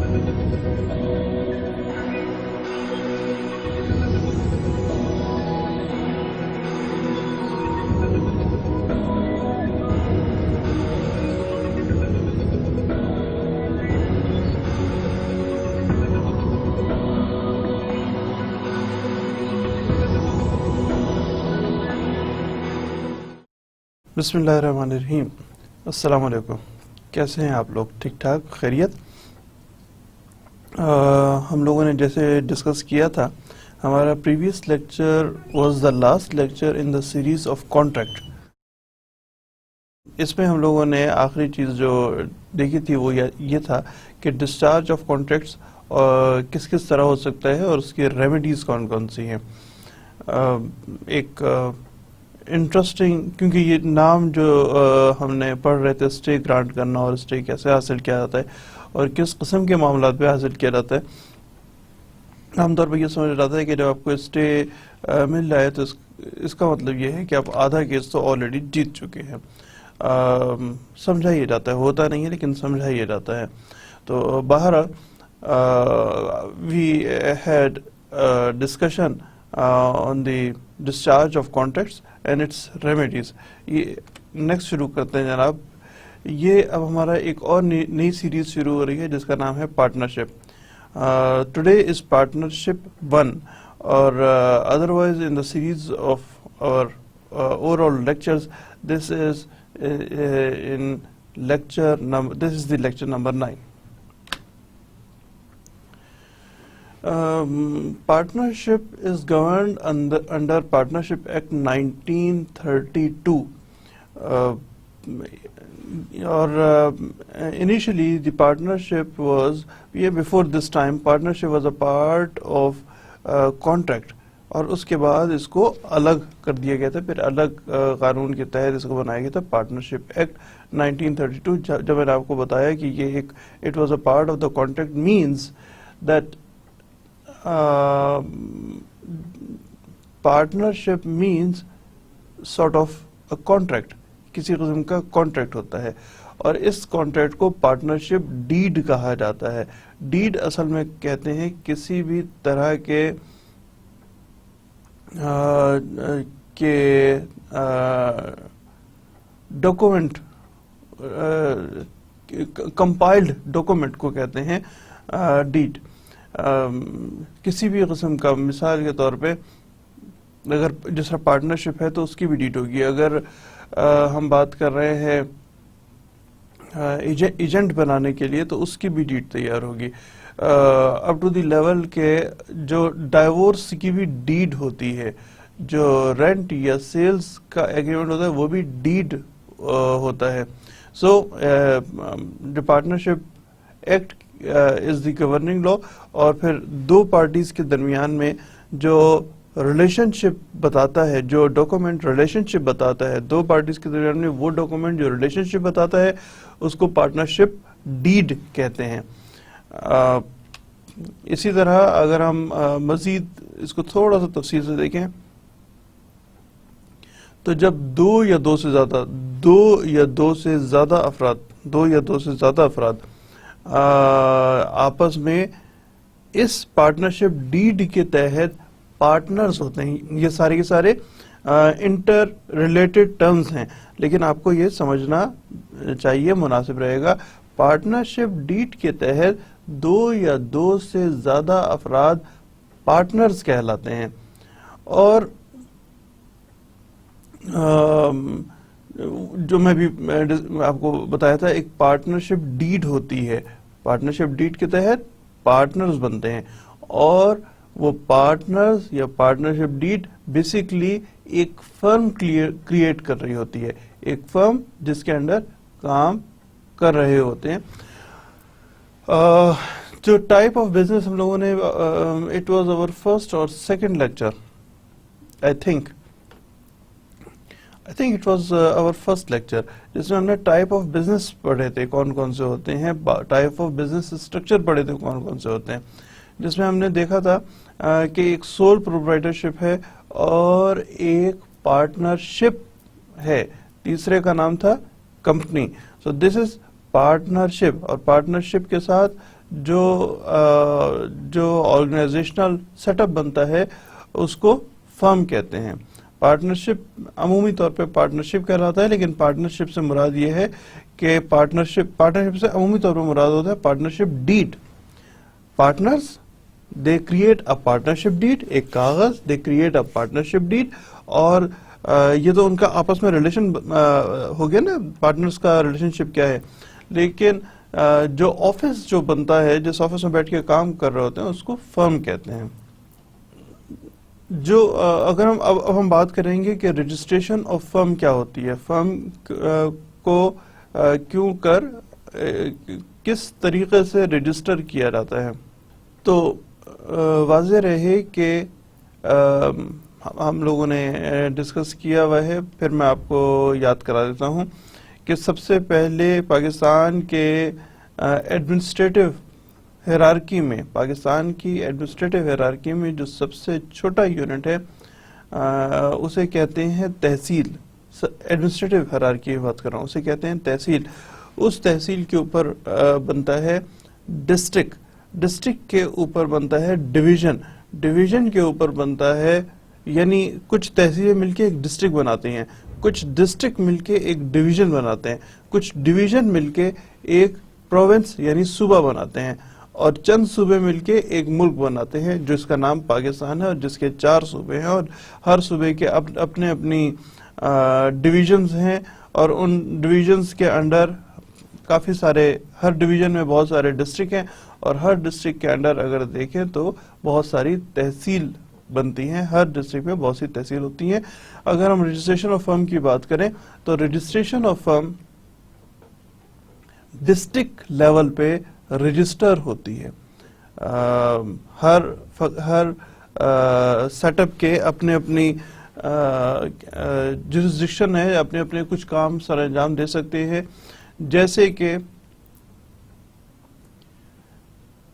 بسم اللہ الرحمن الرحیم. السلام علیکم. کیسے ہیں آپ لوگ؟ ٹھیک ٹھاک؟ خیریت؟ ہم لوگوں نے جیسے ڈسکس کیا تھا، ہمارا previous lecture was the last lecture in the series of contract. اس میں ہم لوگوں نے آخری چیز جو دیکھی تھی وہ یہ تھا کہ ڈسچارج آف کانٹریکٹس کس کس طرح ہو سکتا ہے اور اس کی ریمیڈیز کون کون سی ہیں. ایک انٹرسٹنگ، کیونکہ یہ نام جو ہم نے پڑھ رہے تھے، اسٹے گرانٹ کرنا اور اسٹے کیسے حاصل کیا جاتا ہے اور کس قسم کے معاملات پہ حاصل کیا جاتا ہے، عام طور پہ یہ سمجھ رہا تھا کہ جب آپ کو اسٹے مل رہا ہے تو اس کا مطلب یہ ہے کہ آپ آدھا کیس تو آلریڈی جیت چکے ہیں. سمجھا یہ جاتا ہے، ہوتا نہیں ہے لیکن سمجھا یہ جاتا ہے. تو بہرحال we had discussion on the discharge of contracts and its remedies. یہ نیکسٹ شروع کرتے ہیں جناب. یہ اب ہمارا ایک اور نئی سیریز شروع ہو رہی ہے جس کا نام ہے پارٹنرشپ. ٹوڈے از پارٹنرشپ 1 اور otherwise in the series of our over all lectures this is the lecture number 9. Partnership is governed under Partnership Act 1932. Initially the partnership was, before this time, partnership was a part of contract. اور اس کے بعد اس کو الگ کر دیا گیا تھا، پھر الگ قانون کے تحت اس کو بنایا گیا تھا پارٹنرشپ ایکٹ 1932. جب میں نے آپ کو بتایا کہ یہ ایک it was a part of the contract means that partnership means sort of a contract, کسی قسم کا کانٹریکٹ ہوتا ہے اور اس کانٹریکٹ کو پارٹنرشپ ڈیڈ کہا جاتا ہے. ڈیڈ اصل میں کہتے ہیں کسی بھی طرح کے ڈاکومنٹ، کمپائلڈ ڈاکومنٹ کو کہتے ہیں ڈیڈ. کسی بھی قسم کا، مثال کے طور پہ اگر جس طرح پارٹنرشپ ہے تو اس کی بھی ڈیڈ ہوگی. اگر ہم بات کر رہے ہیں ایجنٹ بنانے کے لیے تو اس کی بھی ڈیڈ تیار ہوگی. اپ ٹو دی لیول کے جو ڈائیورس کی بھی ڈیڈ ہوتی ہے، جو رینٹ یا سیلز کا ایگریمنٹ ہوتا ہے وہ بھی ڈیڈ ہوتا ہے. سو جو partnership act is the governing law, اور پھر دو پارٹیز کے درمیان میں جو ریلیشن شپ بتاتا ہے، جو ڈاکومنٹ ریلیشن شپ بتاتا ہے دو پارٹیز کے درمیان میں، وہ ڈاکومنٹ جو ریلیشن شپ بتاتا ہے اس کو پارٹنرشپ ڈیڈ کہتے ہیں. اسی طرح اگر ہم مزید اس کو تھوڑا سا تفصیل سے دیکھیں تو جب دو یا دو سے زیادہ افراد آپس میں اس پارٹنرشپ ڈیڈ کے تحت پارٹنرز ہوتے ہیں، یہ سارے کے سارے انٹر ریلیٹڈ ٹرمز ہیں لیکن آپ کو یہ سمجھنا چاہیے، مناسب رہے گا. پارٹنرشپ ڈیڈ کے تحت دو یا دو سے زیادہ افراد پارٹنرز کہلاتے ہیں. اور جو میں بھی آپ کو بتایا تھا، ایک پارٹنرشپ ڈیڈ ہوتی ہے، پارٹنرشپ ڈیڈ کے تحت پارٹنرز بنتے ہیں اور وہ پارٹنرز یا پارٹنرشپ ڈیڈ بیسیکلی ایک فرم کریٹ کر رہی ہوتی ہے، ایک فرم جس کے انڈر کام کر رہے ہوتے ہیں. جو ٹائپ آف بزنس ہم لوگوں نے اٹ واز اوور فرسٹ اور second lecture, I think it was our first lecture, جس میں ہم نے ٹائپ آف بزنس پڑھے تھے کون کون سے ہوتے ہیں، ٹائپ آف بزنس اسٹرکچر پڑھے تھے کون کون سے ہوتے ہیں، جس میں ہم نے دیکھا تھا کہ ایک سول پروپرائٹرشپ ہے اور ایک پارٹنرشپ ہے، تیسرے کا نام تھا company. So this is partnership, اور پارٹنرشپ کے ساتھ جو آرگنائزیشنل سیٹ اپ بنتا ہے اس کو فرم کہتے ہیں. پارٹنرشپ عمومی طور پہ پارٹنرشپ کہلاتا ہے, لیکن پارٹنرشپ سے مراد یہ ہے کہ پارٹنرشپ سے عمومی طور پہ مراد ہوتا ہے partnership deed. Partners they create a partnership deed, ایک کاغذ, they create a partnership deed, اور یہ تو ان کا آپس میں ریلیشن ہو گیا نا, پارٹنرز کا ریلیشن شپ کیا ہے. لیکن جو آفس جو بنتا ہے, جس آفس میں بیٹھ کے کام کر رہے ہوتے ہیں, اس کو فرم کہتے ہیں. جو اگر اب ہم بات کریں گے کہ رجسٹریشن آف فرم کیا ہوتی ہے, فرم کو کیوں کر کس طریقے سے رجسٹر کیا جاتا ہے, تو واضح رہے کہ ہم لوگوں نے ڈسکس کیا ہوا ہے, پھر میں آپ کو یاد کرا دیتا ہوں کہ سب سے پہلے پاکستان کے ایڈمنسٹریٹو ہیرارکی میں, پاکستان کی ایڈمنسٹریٹو ہیرارکی میں جو سب سے چھوٹا یونٹ ہے اسے کہتے ہیں تحصیل. ایڈمنسٹریٹو ہیرارکی کی بات کر رہا ہوں, اسے کہتے ہیں تحصیل. اس تحصیل کے اوپر بنتا ہے ڈسٹرکٹ, ڈسٹرکٹ کے اوپر بنتا ہے ڈویژن, ڈویژن کے اوپر بنتا ہے, یعنی کچھ تحصیلیں مل کے ایک ڈسٹرکٹ بناتی ہیں, کچھ ڈسٹرکٹ مل کے ایک ڈویژن بناتے ہیں, کچھ ڈویژن مل کے ایک پروونس یعنی صوبہ بناتے ہیں, اور چند صوبے مل کے ایک ملک بناتے ہیں جس کا نام پاکستان ہے, اور جس کے 4 صوبے ہیں, اور ہر صوبے کے اپنے اپنی ڈویژنز ہیں, اور ان ڈویژنز کے انڈر کافی سارے, ہر ڈویژن میں بہت سارے ڈسٹرکٹ ہیں, اور ہر ڈسٹرکٹ کے انڈر اگر دیکھیں تو بہت ساری تحصیل بنتی ہیں, ہر ڈسٹرکٹ میں بہت سی تحصیل ہوتی ہیں. اگر ہم رجسٹریشن آف فرم کی بات کریں تو registration of firm district level پہ رجسٹر ہوتی ہے. ہر سیٹ اپ کے اپنے اپنی جورسڈکشن ہے, اپنے اپنے کچھ کام سر انجام دے سکتے ہیں, جیسے کہ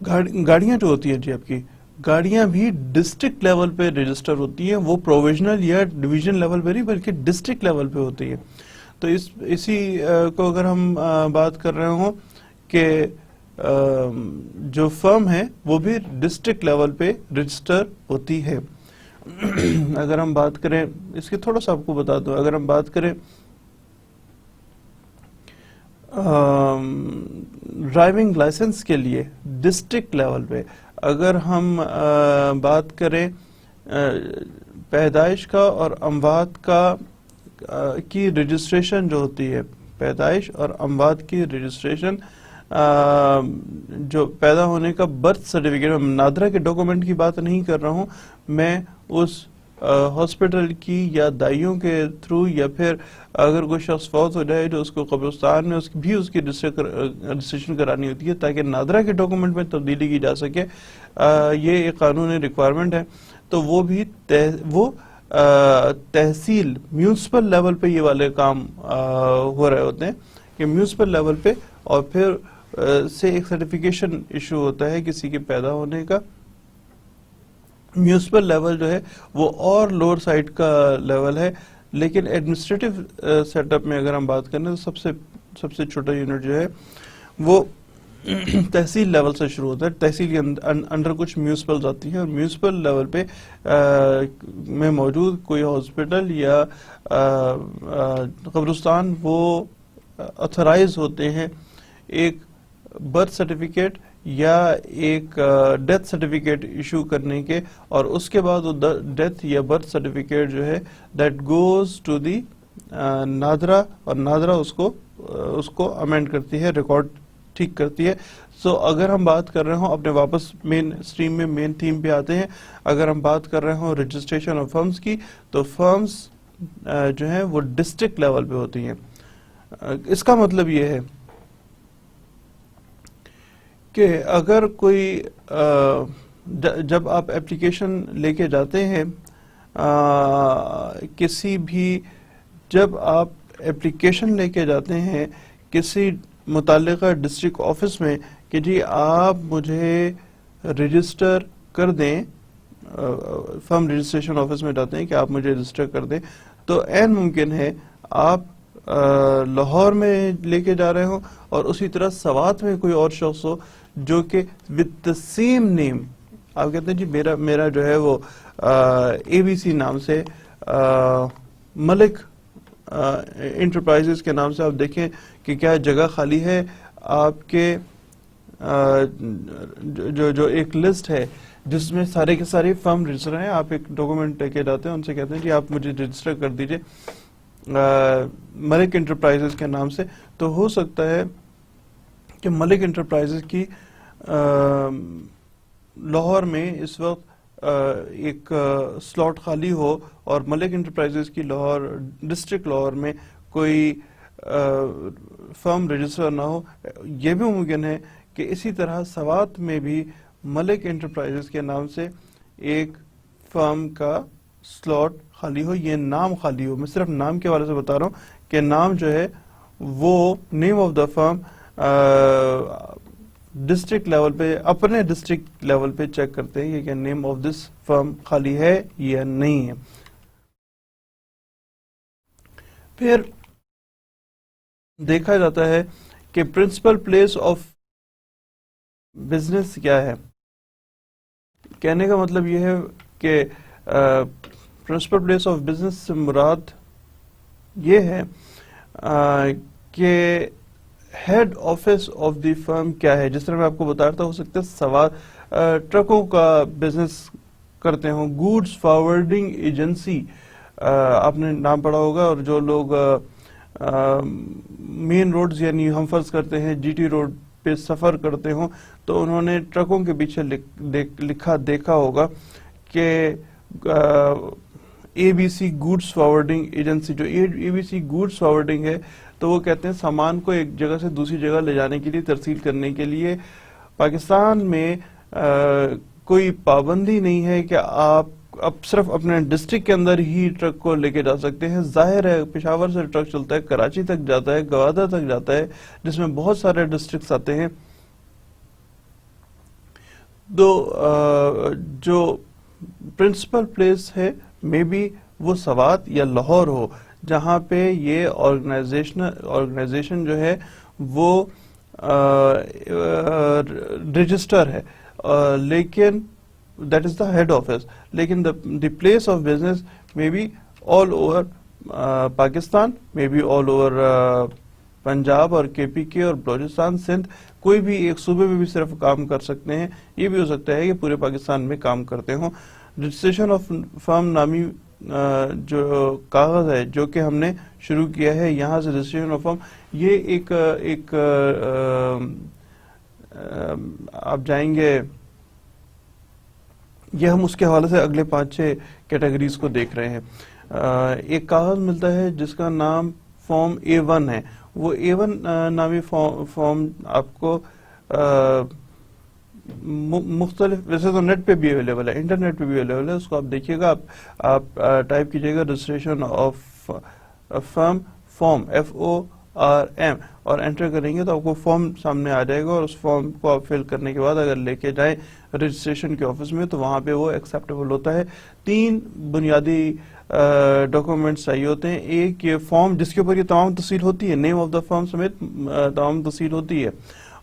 گاڑیاں جو ہوتی ہیں جی, آپ کی گاڑیاں بھی ڈسٹرکٹ لیول پہ رجسٹر ہوتی ہیں, وہ پروویژنل یا ڈویژن لیول پہ نہیں بلکہ ڈسٹرکٹ لیول پہ ہوتی ہے. تو اسی کو اگر ہم بات کر رہے ہوں کہ جو فرم ہے وہ بھی ڈسٹرکٹ لیول پہ رجسٹر ہوتی ہے. اگر ہم بات کریں, اس کی تھوڑا سا آپ کو بتا دوں, اگر ہم بات کریں ڈرائیونگ لائسنس کے لیے ڈسٹرکٹ لیول پہ, اگر ہم بات کریں پیدائش کا اور اموات کا کی رجسٹریشن جو ہوتی ہے, پیدائش اور اموات کی رجسٹریشن, جو پیدا ہونے کا برتھ سرٹیفکیٹ, میں نادرا کے ڈاکومنٹ کی بات نہیں کر رہا ہوں, میں اس ہاسپٹل کی یا دائیوں کے تھرو, یا پھر اگر کوئی شخص فوت ہو جائے جو اس کو قبرستان میں اس کی رجسٹریشن کرانی ہوتی ہے تاکہ نادرا کے ڈاکومنٹ میں تبدیلی کی جا سکے, یہ ایک قانونی ریکوائرمنٹ ہے. تو وہ بھی تحصیل میونسپل لیول پہ یہ والے کام ہو رہے ہوتے ہیں کہ میونسپل لیول پہ, اور پھر سے ایک سرٹیفکیشن ایشو ہوتا ہے کسی کے پیدا ہونے کا. میونسپل لیول جو ہے وہ اور لوور سائڈ کا لیول ہے, لیکن ایڈمنسٹریٹو سیٹ اپ میں اگر ہم بات کریں تو سب سے چھوٹا یونٹ جو ہے وہ تحصیل لیول سے شروع ہوتا ہے. تحصیل کے انڈر کچھ میونسپلز آتی ہیں, اور میونسپل لیول پہ میں موجود کوئی ہاسپٹل یا قبرستان وہ اتھرائز ہوتے ہیں ایک برتھ سرٹیفکیٹ یا ایک ڈیتھ سرٹیفکیٹ ایشو کرنے کے, اور اس کے بعد وہ ڈیتھ یا برتھ سرٹیفکیٹ جو ہے that goes to the NADRA, اور نادرا اس کو امینڈ کرتی ہے, ریکارڈ ٹھیک کرتی ہے. سو اگر ہم بات کر رہے ہوں, اپنے واپس مین سٹریم میں مین تھیم پہ آتے ہیں, اگر ہم بات کر رہے ہوں رجسٹریشن آف فرمز کی, تو فرمز جو ہیں وہ ڈسٹرکٹ لیول پہ ہوتی ہیں. اس کا مطلب یہ ہے کہ اگر کوئی جب آپ اپلیکیشن لے کے جاتے ہیں جب آپ اپلیکیشن لے کے جاتے ہیں کسی متعلقہ ڈسٹرکٹ آفس میں کہ جی آپ مجھے رجسٹر کر دیں, فرم رجسٹریشن آفس میں جاتے ہیں کہ آپ مجھے رجسٹر کر دیں, تو عین ممکن ہے آپ لاہور میں لے کے جا رہے ہوں اور اسی طرح سوات میں کوئی اور شخص ہو جو کہ with the same name, آپ کہتے ہیں جی میرا جو ہے وہ ABC نام سے ملک انٹرپرائزز کے نام سے آپ دیکھیں کہ کیا جگہ خالی ہے آپ کے جو ایک لسٹ ہے جس میں سارے کے سارے فرم رجسٹر ہیں. آپ ایک ڈاکومنٹ لے کے جاتے ہیں, ان سے کہتے ہیں جی آپ مجھے رجسٹر کر دیجئے ملک انٹرپرائزز کے نام سے. تو ہو سکتا ہے کہ ملک انٹرپرائزز کی لاہور میں اس وقت ایک سلاٹ خالی ہو اور ملک انٹرپرائزز کی لاہور ڈسٹرکٹ لاہور میں کوئی فرم رجسٹر نہ ہو. یہ بھی ممکن ہے کہ اسی طرح سوات میں بھی ملک انٹرپرائزز کے نام سے ایک فرم کا سلاٹ خالی ہو, یہ نام خالی ہو. میں صرف نام کے حوالے سے بتا رہا ہوں کہ نام جو ہے وہ name of the firm district level پہ, اپنے ڈسٹرکٹ لیول پہ چیک کرتے ہیں کہ نیم آف دس فرم خالی ہے یا نہیں ہے. پھر دیکھا جاتا ہے کہ پرنسپل پلیس آف بزنس کیا ہے. کہنے کا مطلب یہ ہے کہ پرنسپل پلیس آف بزنس سے مراد یہ ہے کہ ہیڈ آفس آف دی فرم کیا ہے. جس طرح میں آپ کو بتا رہا تھا, ہو سکتا ہے سوار ٹرکوں کا بزنس کرتے ہوں, گوڈز فارورڈنگ ایجنسی آپ نے نام پڑھا ہوگا. اور جو لوگ مین روڈز یعنی ہم فرض کرتے ہیں جی ٹی روڈ پہ سفر کرتے ہوں تو انہوں نے ٹرکوں کے پیچھے دیکھا ہوگا کہ A B C goods forwarding agency. جو A B C goods forwarding ہے تو وہ کہتے ہیں سامان کو ایک جگہ سے دوسری جگہ لے جانے کے لیے, ترسیل کرنے کے لیے پاکستان میں کوئی پابندی نہیں ہے کہ آپ اب صرف اپنے ڈسٹرکٹ کے اندر ہی ٹرک کو لے کے جا سکتے ہیں. ظاہر ہے پشاور سے ٹرک چلتا ہے, کراچی تک جاتا ہے, گوادر تک جاتا ہے, جس میں بہت سارے ڈسٹرکٹس آتے ہیں. تو جو پرنسپل پلیس ہے مے بی وہ سوات یا لاہور ہو, جہاں پہ یہ آرگنائزیشن جو ہے وہ رجسٹر ہے, لیکن that is the head office. لیکن the place of business may be all over Pakistan, may be all over Punjab اور کے پی کے اور بلوچستان, سندھ, کوئی بھی ایک صوبے میں بھی صرف کام کر سکتے ہیں. یہ بھی ہو سکتا ہے کہ پورے پاکستان میں کام کرتے ہوں. رجسٹریشن آف فرم نامی جو کاغذ ہے جو کہ ہم نے شروع کیا ہے, یہاں سے رجسٹریشن آف فرم, یہ ایک آپ جائیں گے, یہ ہم اس کے حوالے سے اگلے 5-6 کیٹیگریز کو دیکھ رہے ہیں. ایک کاغذ ملتا ہے جس کا نام فارم A1 ہے. وہ A1 نامی فارم آپ کو مختلف, ویسے تو نیٹ پہ بھی اویلیبل ہے, انٹرنیٹ پہ بھی اویلیبل ہے, اس کو آپ دیکھیے گا, آپ ٹائپ کیجئے گا registration of firm form FORM اور انٹر کریں گے تو آپ کو فارم سامنے آ جائے گا, اور اس فارم کو آپ فل کرنے کے بعد اگر لے کے جائیں رجسٹریشن کے آفس میں تو وہاں پہ وہ ایکسیپٹیبل ہوتا ہے. 3 بنیادی ڈاکومنٹس چاہیے ہوتے ہیں. ایک یہ فارم جس کے اوپر یہ تمام تفصیل ہوتی ہے, نیم آف دا فرم سمیت تمام تفصیل ہوتی ہے,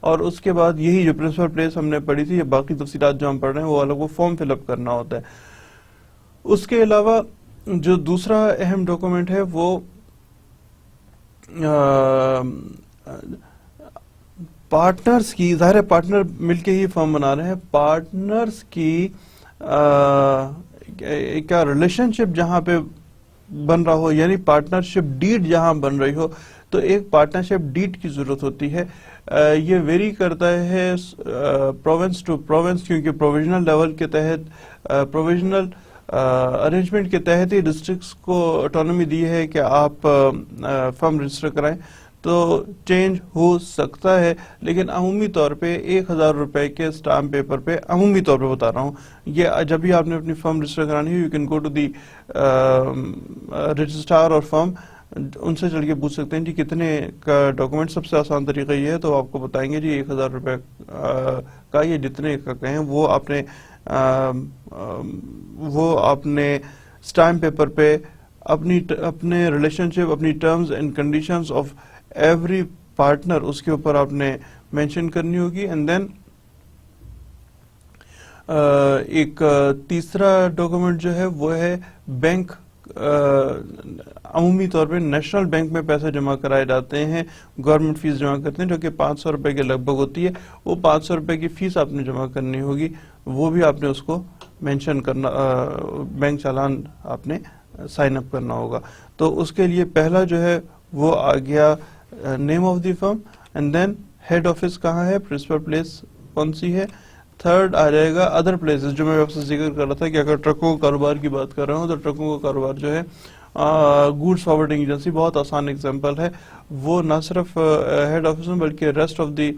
اور اس کے بعد یہی جو پرنسپل پلیس ہم نے پڑھی تھی, یہ باقی تفصیلات جو ہم پڑھ رہے ہیں وہ والوں کو فارم فل اپ کرنا ہوتا ہے. اس کے علاوہ جو دوسرا اہم ڈاکومنٹ ہے وہ پارٹنرز کی, ظاہر ہے پارٹنر مل کے ہی فرم بنا رہے ہیں, پارٹنرز کی کیا ریلیشن شپ جہاں پہ بن رہا ہو, یعنی پارٹنرشپ ڈیڈ جہاں بن رہی ہو تو ایک پارٹنرشپ ڈیڈ کی ضرورت ہوتی ہے. یہ ویری کرتا ہے پروونس ٹو پروونس, کیونکہ پروویژنل لیول کے تحت, پروویژنل ارینجمنٹ کے تحت ہی ڈسٹرکٹس کو اٹانومی دی ہے کہ آپ فرم رجسٹر کرائیں, تو چینج ہو سکتا ہے. لیکن عمومی طور پہ 1000 روپے کے اسٹامپ پیپر پہ, عمومی طور پہ بتا رہا ہوں, یہ جب بھی آپ نے اپنی فرم رجسٹر کرانی ہے, you can go to the registrar اور فرم, ان سے چل کے پوچھ سکتے ہیں جی کتنے کا ڈاکومنٹ. سب سے آسان طریقہ یہ ہے, تو آپ کو بتائیں گے جی 1000 روپے کا, یہ جتنے کا کہیں وہ آپ نے اسٹامپ پیپر پہ اپنے ریلیشن شپ, اپنی terms and conditions of every partner اس کے اوپر آپ نے مینشن کرنی ہوگی, اینڈ دین ایک تیسرا ڈاکومنٹ جو ہے وہ ہے بینک، عمومی طور پہ نیشنل بینک میں پیسے جمع کرائے جاتے ہیں، گورنمنٹ فیس جمع کرتے ہیں جو کہ 500 روپے کے لگ بھگ ہوتی ہے. وہ 500 روپے کی فیس آپ نے جمع کرنی ہوگی، وہ بھی آپ نے اس کو مینشن کرنا، بینک چالان آپ نے سائن اپ کرنا ہوگا. تو اس کے لیے پہلا جو ہے وہ آ گیا name of the firm, and then head office کہاں ہے، پرنسپل پلیس کون سی ہے. تھرڈ آ جائے گا ادر پلیسز، جو میں آپ سے ذکر کر رہا تھا کہ اگر ٹرکوں کا کاروبار کی بات کر رہا ہوں تو ٹرکوں کا کاروبار جو ہے گوڈس فارورڈنگ ایجنسی بہت آسان اگزامپل ہے. وہ نہ صرف ہیڈ آفس میں بلکہ ریسٹ آف دی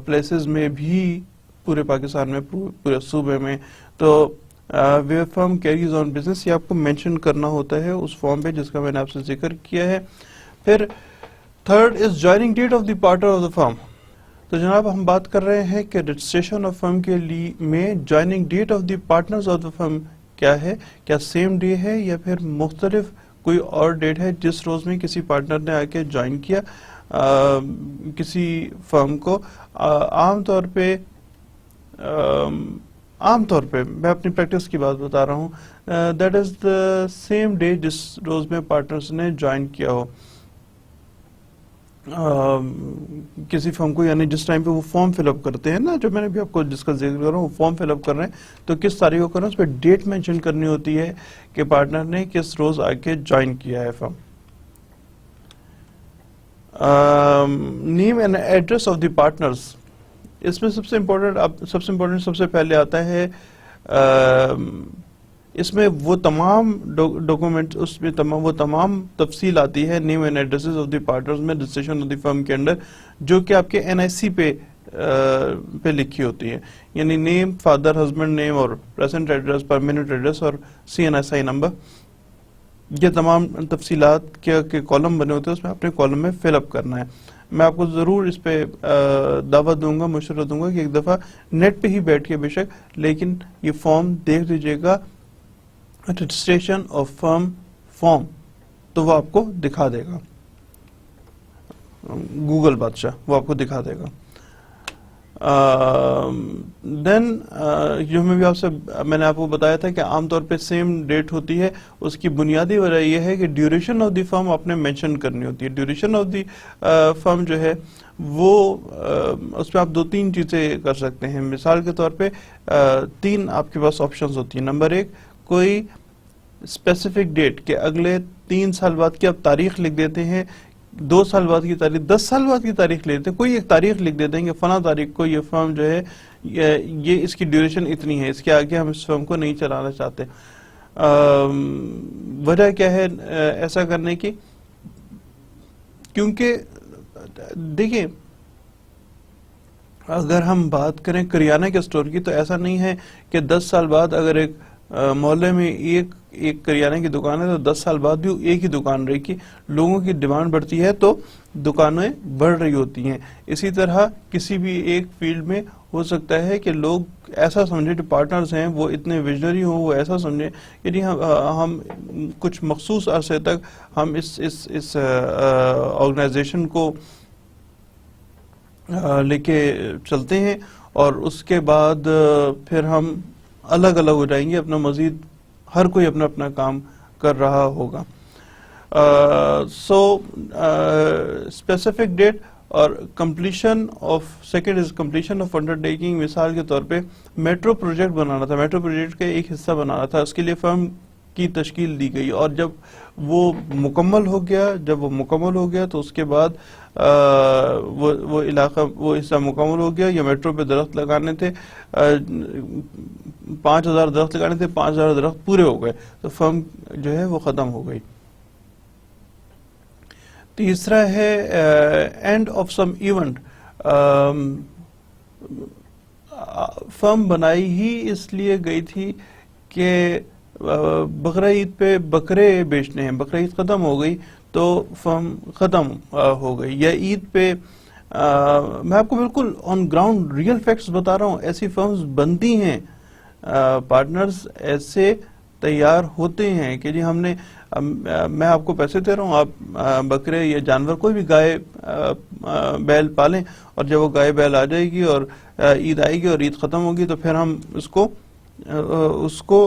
پلیسز میں بھی، پورے پاکستان میں، پورے صوبے میں. تو where firm carries on business, یہ آپ کو مینشن کرنا ہوتا ہے اس فارم پہ جس کا میں نے آپ سے ذکر کیا ہے. پھر third is joining date of the partner of the firm. تو جناب ہم بات کر رہے ہیں کہ رجسٹریشن آف فرم کے لیے میں joining date of the partners of the firm کیا ہے، کیا سیم ڈے ہے یا پھر مختلف کوئی اور ڈیٹ ہے جس روز میں کسی پارٹنر نے آ کے جوائن کیا کسی فرم کو. عام طور پہ میں اپنی پریکٹس کی بات بتا رہا ہوں، that is the same day جس روز میں پارٹنرز نے جوائن کیا ہو کسی فرم کو. یعنی جس ٹائم پہ وہ فارم فل اپ کرتے ہیں نا، جو میں نے بھی آپ کو جس کا ذکر کر رہا ہوں، وہ فارم فل اپ کر رہے ہیں تو کس تاریخ کو کر رہے ہیں، اس پہ ڈیٹ مینشن کرنی ہوتی ہے کہ پارٹنر نے کس روز آ کے جوائن کیا ہے firm. Name and address of the partners, اس میں سب سے امپورٹنٹ سب سے پہلے آتا ہے اس میں وہ تمام ڈاکومنٹ، اس میں وہ تمام تفصیل آتی ہے name and addresses of the partners میں رجسٹریشن آف دی فرم کے اندر، جو کہ آپ کے NIC پہ لکھی ہوتی ہے. یعنی نیم، فادر ہسبینڈ نیم اور پریزنٹ ایڈریس، پرماننٹ ایڈریس اور CNSI نمبر، یہ تمام تفصیلات کے کالم بنے ہوتے ہیں، اس میں اپنے کالم میں فل اپ کرنا ہے. میں آپ کو ضرور اس پہ دعوت دوں گا، مشورہ دوں گا کہ ایک دفعہ نیٹ پہ ہی بیٹھ کے بے شک لیکن یہ فارم دیکھ لیجیے گا، رجسٹریشن آف فرم فارم، تو وہ آپ کو دکھا دے گا، گوگل بادشاہ وہ آپ کو دکھا دے گا. دین جو میں نے آپ کو بتایا تھا کہ عام طور پہ سیم ڈیٹ ہوتی ہے. اس کی بنیادی وجہ یہ ہے کہ ڈیوریشن آف دی فرم آپ نے مینشن کرنی ہوتی ہے. ڈیوریشن آف دی فرم جو ہے وہ اس میں آپ 2-3 چیزیں کر سکتے ہیں. مثال کے طور پہ 3 آپ کے پاس آپشنز ہوتی ہیں. نمبر 1، کوئی اسپیسیفک ڈیٹ کہ اگلے 3 سال بعد کی آپ تاریخ لکھ دیتے ہیں، 2 سال بعد کی تاریخ، 10 سال بعد کی تاریخ لے لیتے ہیں، کوئی ایک تاریخ لکھ دیتے ہیں کہ فلاں تاریخ کو یہ فرم جو ہے یہ اس کی ڈیوریشن اتنی ہے، اس کے آگے ہم اس فرم کو نہیں چلانا چاہتے. وجہ کیا ہے ایسا کرنے کی؟ کیونکہ دیکھیں اگر ہم بات کریں کریانہ کے اسٹور کی تو ایسا نہیں ہے کہ 10 سال بعد اگر ایک محلے میں ایک کریانے کی دکان ہے تو 10 سال بعد بھی ایک ہی دکان رہے گی. لوگوں کی ڈیمانڈ بڑھتی ہے تو دکانیں بڑھ رہی ہوتی ہیں. اسی طرح کسی بھی ایک فیلڈ میں ہو سکتا ہے کہ لوگ ایسا سمجھیں، جو پارٹنرز ہیں وہ اتنے ویژنری ہوں، وہ ایسا سمجھیں کہ ہم کچھ مخصوص عرصے تک ہم اس آرگنائزیشن کو لے کے چلتے ہیں اور اس کے بعد پھر ہم الگ الگ ہو جائیں گے، اپنا مزید ہر کوئی اپنا اپنا کام کر رہا ہوگا. سو اسپیسیفک ڈیٹ اور completion of, second is completion of under taking. مثال کے طور پہ میٹرو پروجیکٹ بنانا تھا، میٹرو پروجیکٹ کا ایک حصہ بنانا تھا، اس کے لیے فرم کی تشکیل دی گئی اور جب وہ مکمل ہو گیا تو اس کے بعد وہ علاقہ، وہ حصہ مکمل ہو گیا. یا میٹرو پہ درخت لگانے تھے، 5000 درخت لگانے تھے، 5000 درخت پورے ہو گئے تو فرم جو ہے وہ ختم ہو گئی. تیسرا ہے اینڈ آف سم ایونٹ. فرم بنائی ہی اس لیے گئی تھی کہ بقرہ عید پہ بکرے بیچنے ہیں، بقرہ عید ختم ہو گئی تو فرم ختم ہو گئی. یا عید پہ میں آپ کو بالکل آن گراؤنڈ ریئل فیکٹس بتا رہا ہوں، ایسی فرمز بنتی ہیں، پارٹنرز ایسے تیار ہوتے ہیں کہ جی ہم نے میں آپ کو پیسے دے رہا ہوں، آپ بکرے یا جانور کوئی بھی گائے بیل پالیں، اور جب وہ گائے بیل آ جائے گی اور عید آئے گی اور عید ختم ہوگی تو پھر ہم اس کو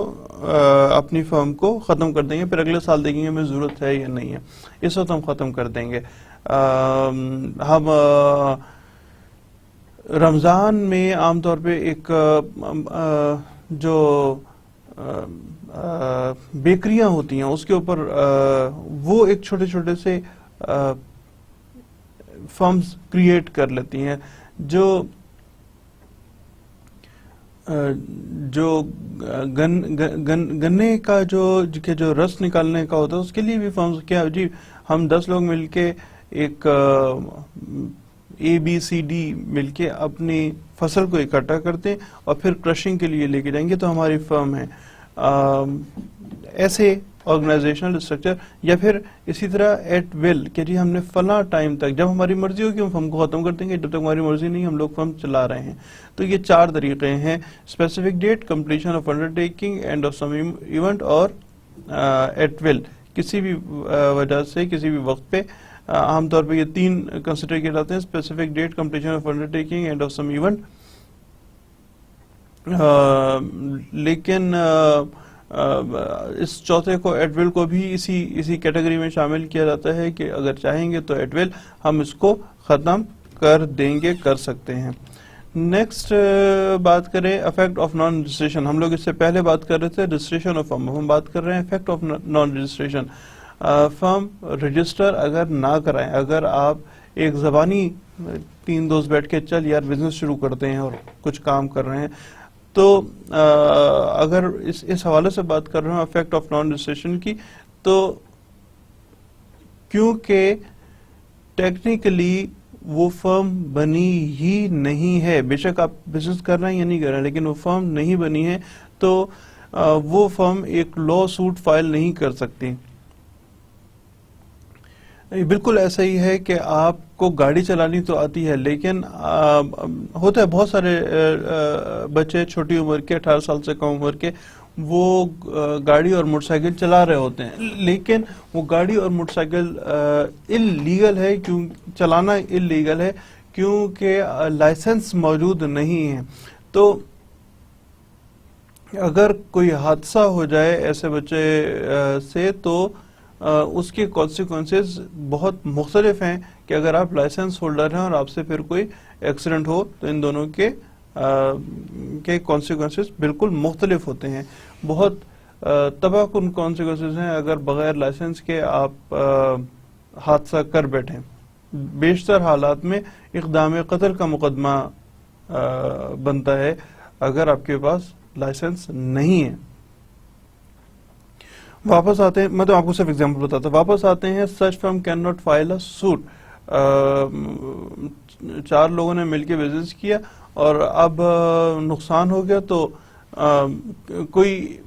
اپنی فرم کو ختم کر دیں گے، پھر اگلے سال دیکھیں گے ہمیں ضرورت ہے یا نہیں ہے، اس وقت ہم ختم کر دیں گے۔ ہم رمضان میں عام طور پہ ایک جو بیکریاں ہوتی ہیں اس کے اوپر وہ ایک چھوٹے چھوٹے سے فرمز کریٹ کر لیتی ہیں جو گنے کا جو رس نکالنے کا ہوتا ہے اس کے لیے بھی فرمز، کیا جی ہم 10 لوگ مل کے ایک ABCD مل کے اپنی فصل کو اکٹھا کرتے ہیں اور پھر کرشنگ کے لیے لے کے جائیں گے تو ہماری فرم ہے۔ ایسے آرگنائزیشنل اسٹرکچر، یا پھر اسی طرح ایٹ ول کہ جی ہم نے فلاں ٹائم تک، جب ہماری مرضی ہوگی ہم فرم کو ختم کر دیں گے، جب تک ہماری مرضی نہیں ہم لوگ فرم چلا رہے ہیں۔ تو یہ 4 طریقے ہیں: specific date, completion of undertaking, end of some event, اور ایٹ ول، کسی بھی وجہ سے کسی بھی وقت پہ۔ عام طور پہ یہ 3 کنسیڈر کیے جاتے ہیں: specific date, completion of undertaking, end of some event. لیکن اس چوتھے کو، ایٹ ول کو بھی اسی کیٹیگری میں شامل کیا جاتا ہے کہ اگر چاہیں گے تو ایٹ ول ہم اس کو ختم کر دیں گے، کر سکتے ہیں۔ نیکسٹ بات کریں افیکٹ آف نان رجسٹریشن۔ ہم لوگ اس سے پہلے بات کر رہے تھے رجسٹریشن آف فرم، ہم بات کر رہے ہیں effect of non registration. Firm register اگر نہ کرائیں، اگر آپ ایک زبانی 3 دوست بیٹھ کے چل یار بزنس شروع کرتے ہیں اور کچھ کام کر رہے ہیں، تو اگر اس حوالے سے بات کر رہے ہیں افیکٹ آف نان رجسٹریشن کی، تو کیونکہ ٹیکنیکلی وہ فرم بنی ہی نہیں ہے، بے شک آپ بزنس کر رہے ہیں یا نہیں کر رہے ہیں، لیکن وہ فرم نہیں بنی ہے تو وہ فرم ایک لا سوٹ فائل نہیں کر سکتی۔ بالکل ایسا ہی ہے کہ آپ کو گاڑی چلانی تو آتی ہے، لیکن ہوتا ہے بہت سارے بچے چھوٹی عمر کے، 18 سال سے کم عمر کے، وہ گاڑی اور موٹر سائیکل چلا رہے ہوتے ہیں، لیکن وہ گاڑی اور موٹر سائیکل اللیگل ہے، چلانا اللیگل ہے کیونکہ لائسنس موجود نہیں ہے۔ تو اگر کوئی حادثہ ہو جائے ایسے بچے سے تو اس کے کانسیکوینسز بہت مختلف ہیں کہ اگر آپ لائسنس ہولڈر ہیں اور آپ سے پھر کوئی ایکسیڈنٹ ہو تو ان دونوں کے کانسیکوینسز بالکل مختلف ہوتے ہیں، بہت تباہ کن کانسیکوینسز ہیں اگر بغیر لائسنس کے آپ حادثہ کر بیٹھیں۔ بیشتر حالات میں اقدام قتل کا مقدمہ بنتا ہے اگر آپ کے پاس لائسنس نہیں ہے۔ واپس آتے ہیں، میں تو آپ کو صرف ایگزامپل بتاتا ہوں، واپس آتے ہیں such firm cannot file a suit. 4 لوگوں نے مل کے بزنس کیا اور اب نقصان ہو گیا تو کوئی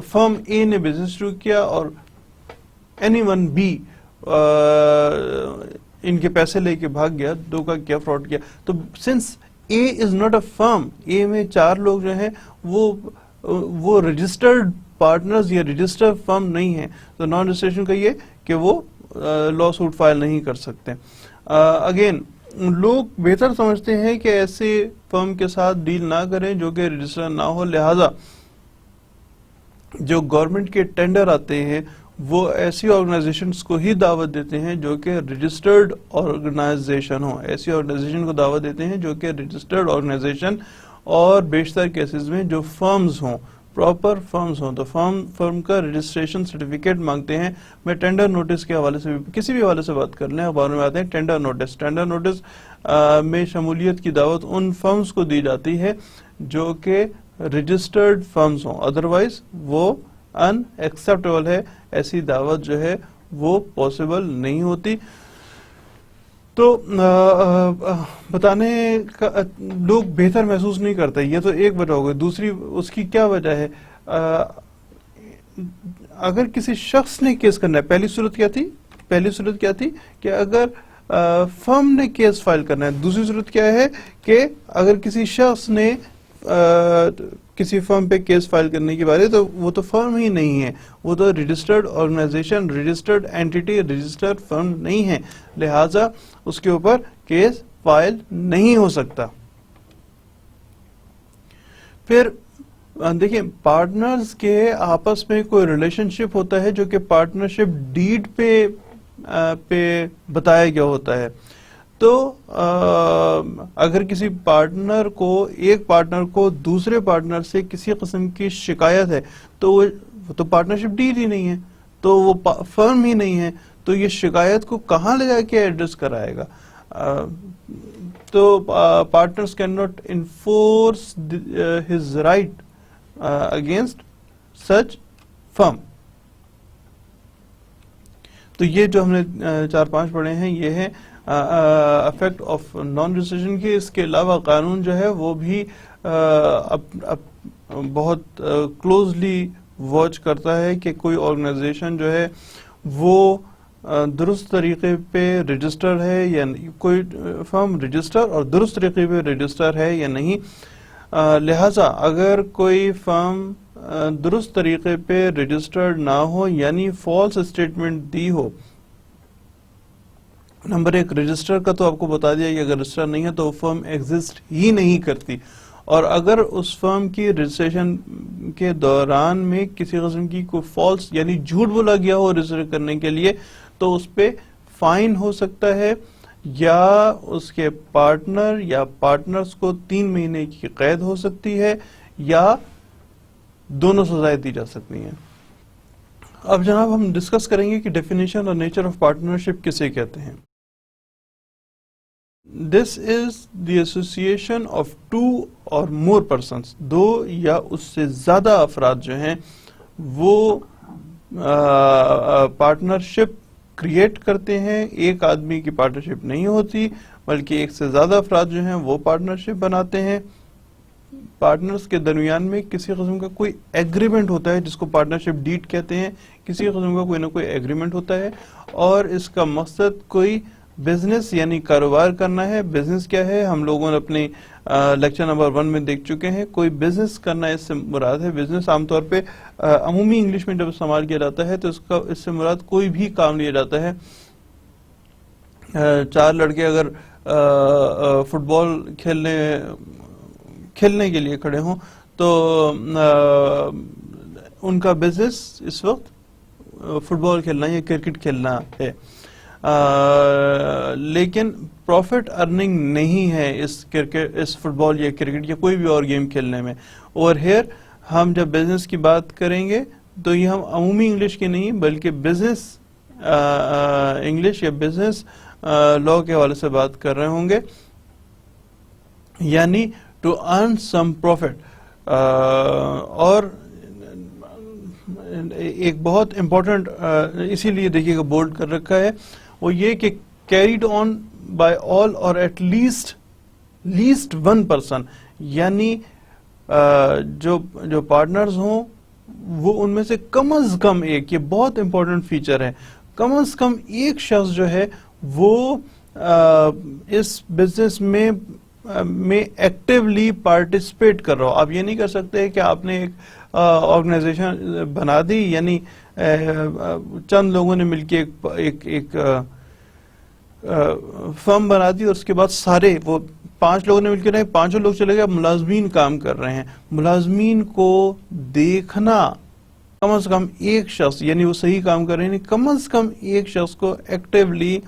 فرم اے نے بزنس شروع کیا اور اینی ون بی ان کے پیسے لے کے بھاگ گیا، دھوکہ کیا، فراڈ کیا، تو since a is not a فرم، اے میں 4 لوگ جو ہیں وہ رجسٹرڈ پارٹنرز یا رجسٹرڈ فرم نہیں ہیں، تو نان رجسٹریشن کا یہ کہ وہ لا سوٹ فائل نہیں کر سکتے۔ اگین لوگ بہتر سمجھتے ہیں کہ ایسے فرم کے ساتھ ڈیل نہ کریں جو کہ رجسٹر نہ ہو، لہذا جو گورنمنٹ کے ٹینڈر آتے ہیں وہ ایسی آرگنائزیشنز کو ہی دعوت دیتے ہیں جو کہ رجسٹرڈ آرگنائزیشن ہوں، ایسی آرگنائزیشن کو دعوت دیتے ہیں جو کہ رجسٹرڈ آرگنائزیشن اور بیشتر کیسز میں جو فرمز ہوں، پراپر فرمز ہوں، تو فرم کا رجسٹریشن سرٹیفکیٹ مانگتے ہیں۔ میں ٹینڈر نوٹس کے حوالے سے کسی بھی حوالے سے بات کر لیں، اخباروں میں آتے ہیں ٹینڈر نوٹس میں شمولیت کی دعوت ان فرمز کو دی جاتی ہے جو کہ رجسٹرڈ فرمز ہوں، ادروائز وہ ان ایکسیپٹیبل ہے، ایسی دعوت جو ہے وہ پاسبل نہیں ہوتی۔ تو بتانے کا لوگ بہتر محسوس نہیں کرتے، یہ تو ایک وجہ ہو گئی۔ دوسری اس کی کیا وجہ ہے؟ اگر کسی شخص نے کیس کرنا ہے، پہلی صورت کیا تھی کہ اگر فرم نے کیس فائل کرنا ہے، دوسری صورت کیا ہے کہ اگر کسی شخص نے کسی فرم پہ کیس فائل کرنے کی باری تو وہ تو فرم ہی نہیں ہے, وہ تو registered organization, registered entity, registered firm نہیں ہے, لہٰذا اس کے اوپر کیس فائل نہیں ہو سکتا. پھر دیکھیں پارٹنرز کے آپس میں کوئی ریلیشن شپ ہوتا ہے جو کہ پارٹنرشپ ڈیڈ پہ بتایا گیا ہوتا ہے. تو اگر کسی ایک پارٹنر کو دوسرے پارٹنر سے کسی قسم کی شکایت ہے تو وہ تو پارٹنرشپ ڈیل ہی نہیں ہے, تو وہ فرم ہی نہیں ہے, تو یہ شکایت کو کہاں لے جا کے ایڈریس کرائے گا؟ تو partners cannot enforce his right against such firm. تو یہ جو ہم نے 4-5 پڑھے ہیں یہ ہے افیکٹ آف نان رجسٹریشن کی. اس کے علاوہ قانون جو ہے وہ بھی بہت کلوزلی واچ کرتا ہے کہ کوئی آرگنائزیشن جو ہے وہ درست طریقے پہ رجسٹر ہے یا کوئی فرم رجسٹر اور درست طریقے پہ رجسٹر ہے یا نہیں. لہذا اگر کوئی فرم درست طریقے پہ رجسٹرڈ نہ ہو یعنی فالس اسٹیٹمنٹ دی ہو, نمبر 1 رجسٹر کا تو آپ کو بتا دیا کہ اگر رجسٹر نہیں ہے تو وہ فرم ایگزسٹ ہی نہیں کرتی, اور اگر اس فرم کی رجسٹریشن کے دوران میں کسی قسم کی کوئی فالس یعنی جھوٹ بولا گیا ہو رجسٹر کرنے کے لیے تو اس پہ فائن ہو سکتا ہے, یا اس کے پارٹنر یا پارٹنرز کو 3 مہینے کی قید ہو سکتی ہے, یا دونوں سزائیں دی جا سکتی ہیں. اب جناب ہم ڈسکس کریں گے کہ ڈیفینیشن اور نیچر آف پارٹنرشپ کسے کہتے ہیں. دس از دی ایسوسیشن آف 2 اور مور پرسنس, 2 یا اس سے زیادہ افراد جو ہیں وہ پارٹنرشپ کریٹ کرتے ہیں. ایک آدمی کی پارٹنرشپ نہیں ہوتی بلکہ ایک سے زیادہ افراد جو ہیں وہ پارٹنرشپ بناتے ہیں. پارٹنرز کے درمیان میں کسی قسم کا کوئی ایگریمنٹ ہوتا ہے جس کو پارٹنرشپ ڈیڈ کہتے ہیں, کسی قسم کا کوئی نہ کوئی ایگریمنٹ ہوتا ہے, اور اس کا مقصد کوئی بزنس یعنی کاروبار کرنا ہے. بزنس کیا ہے ہم لوگوں نے اپنے لیکچر نمبر 1 میں دیکھ چکے ہیں. کوئی بزنس کرنا اس سے مراد ہے. بزنس عام طور پہ عمومی انگلش میں جب استعمال کیا جاتا ہے تو اس سے مراد کوئی بھی کام لیا جاتا ہے. 4 لڑکے اگر فٹ بال کھیلنے کے لیے کھڑے ہوں تو ان کا بزنس اس وقت فٹ بال کھیلنا یا کرکٹ کھیلنا ہے, لیکن پروفٹ ارننگ نہیں ہے اس فٹ بال یا کرکٹ یا کوئی بھی اور گیم کھیلنے میں. اوور ہیئر ہم جب بزنس کی بات کریں گے تو یہ ہم عمومی انگلش کی نہیں بلکہ بزنس انگلش یا بزنس لا کے حوالے سے بات کر رہے ہوں گے, یعنی ٹو ارن سم پروفٹ. اور ایک بہت امپورٹنٹ اسی لیے دیکھیے گا بولڈ کر رکھا ہے, وہ یہ کہ کیریڈ آن بائی آل اور ایٹ لیسٹ 1 پرسن, یعنی جو پارٹنرز ہوں وہ ان میں سے کم از کم ایک, یہ بہت امپورٹنٹ فیچر ہے, کم از کم ایک شخص جو ہے وہ اس بزنس میں ایکٹیولی پارٹیسپیٹ کر رہا ہو. آپ یہ نہیں کر سکتے کہ آپ نے ایک آرگنائزیشن بنا دی, یعنی چند لوگوں نے مل کے ایک فرم بنا دی اور اس کے بعد سارے وہ 5 لوگوں نے مل کے رہے, 5 لوگ چلے گئے, ملازمین کام کر رہے ہیں. ملازمین کو دیکھنا کم از کم ایک شخص, یعنی وہ صحیح کام کر رہے ہیں, کم از کم ایک شخص کو ایکٹیولی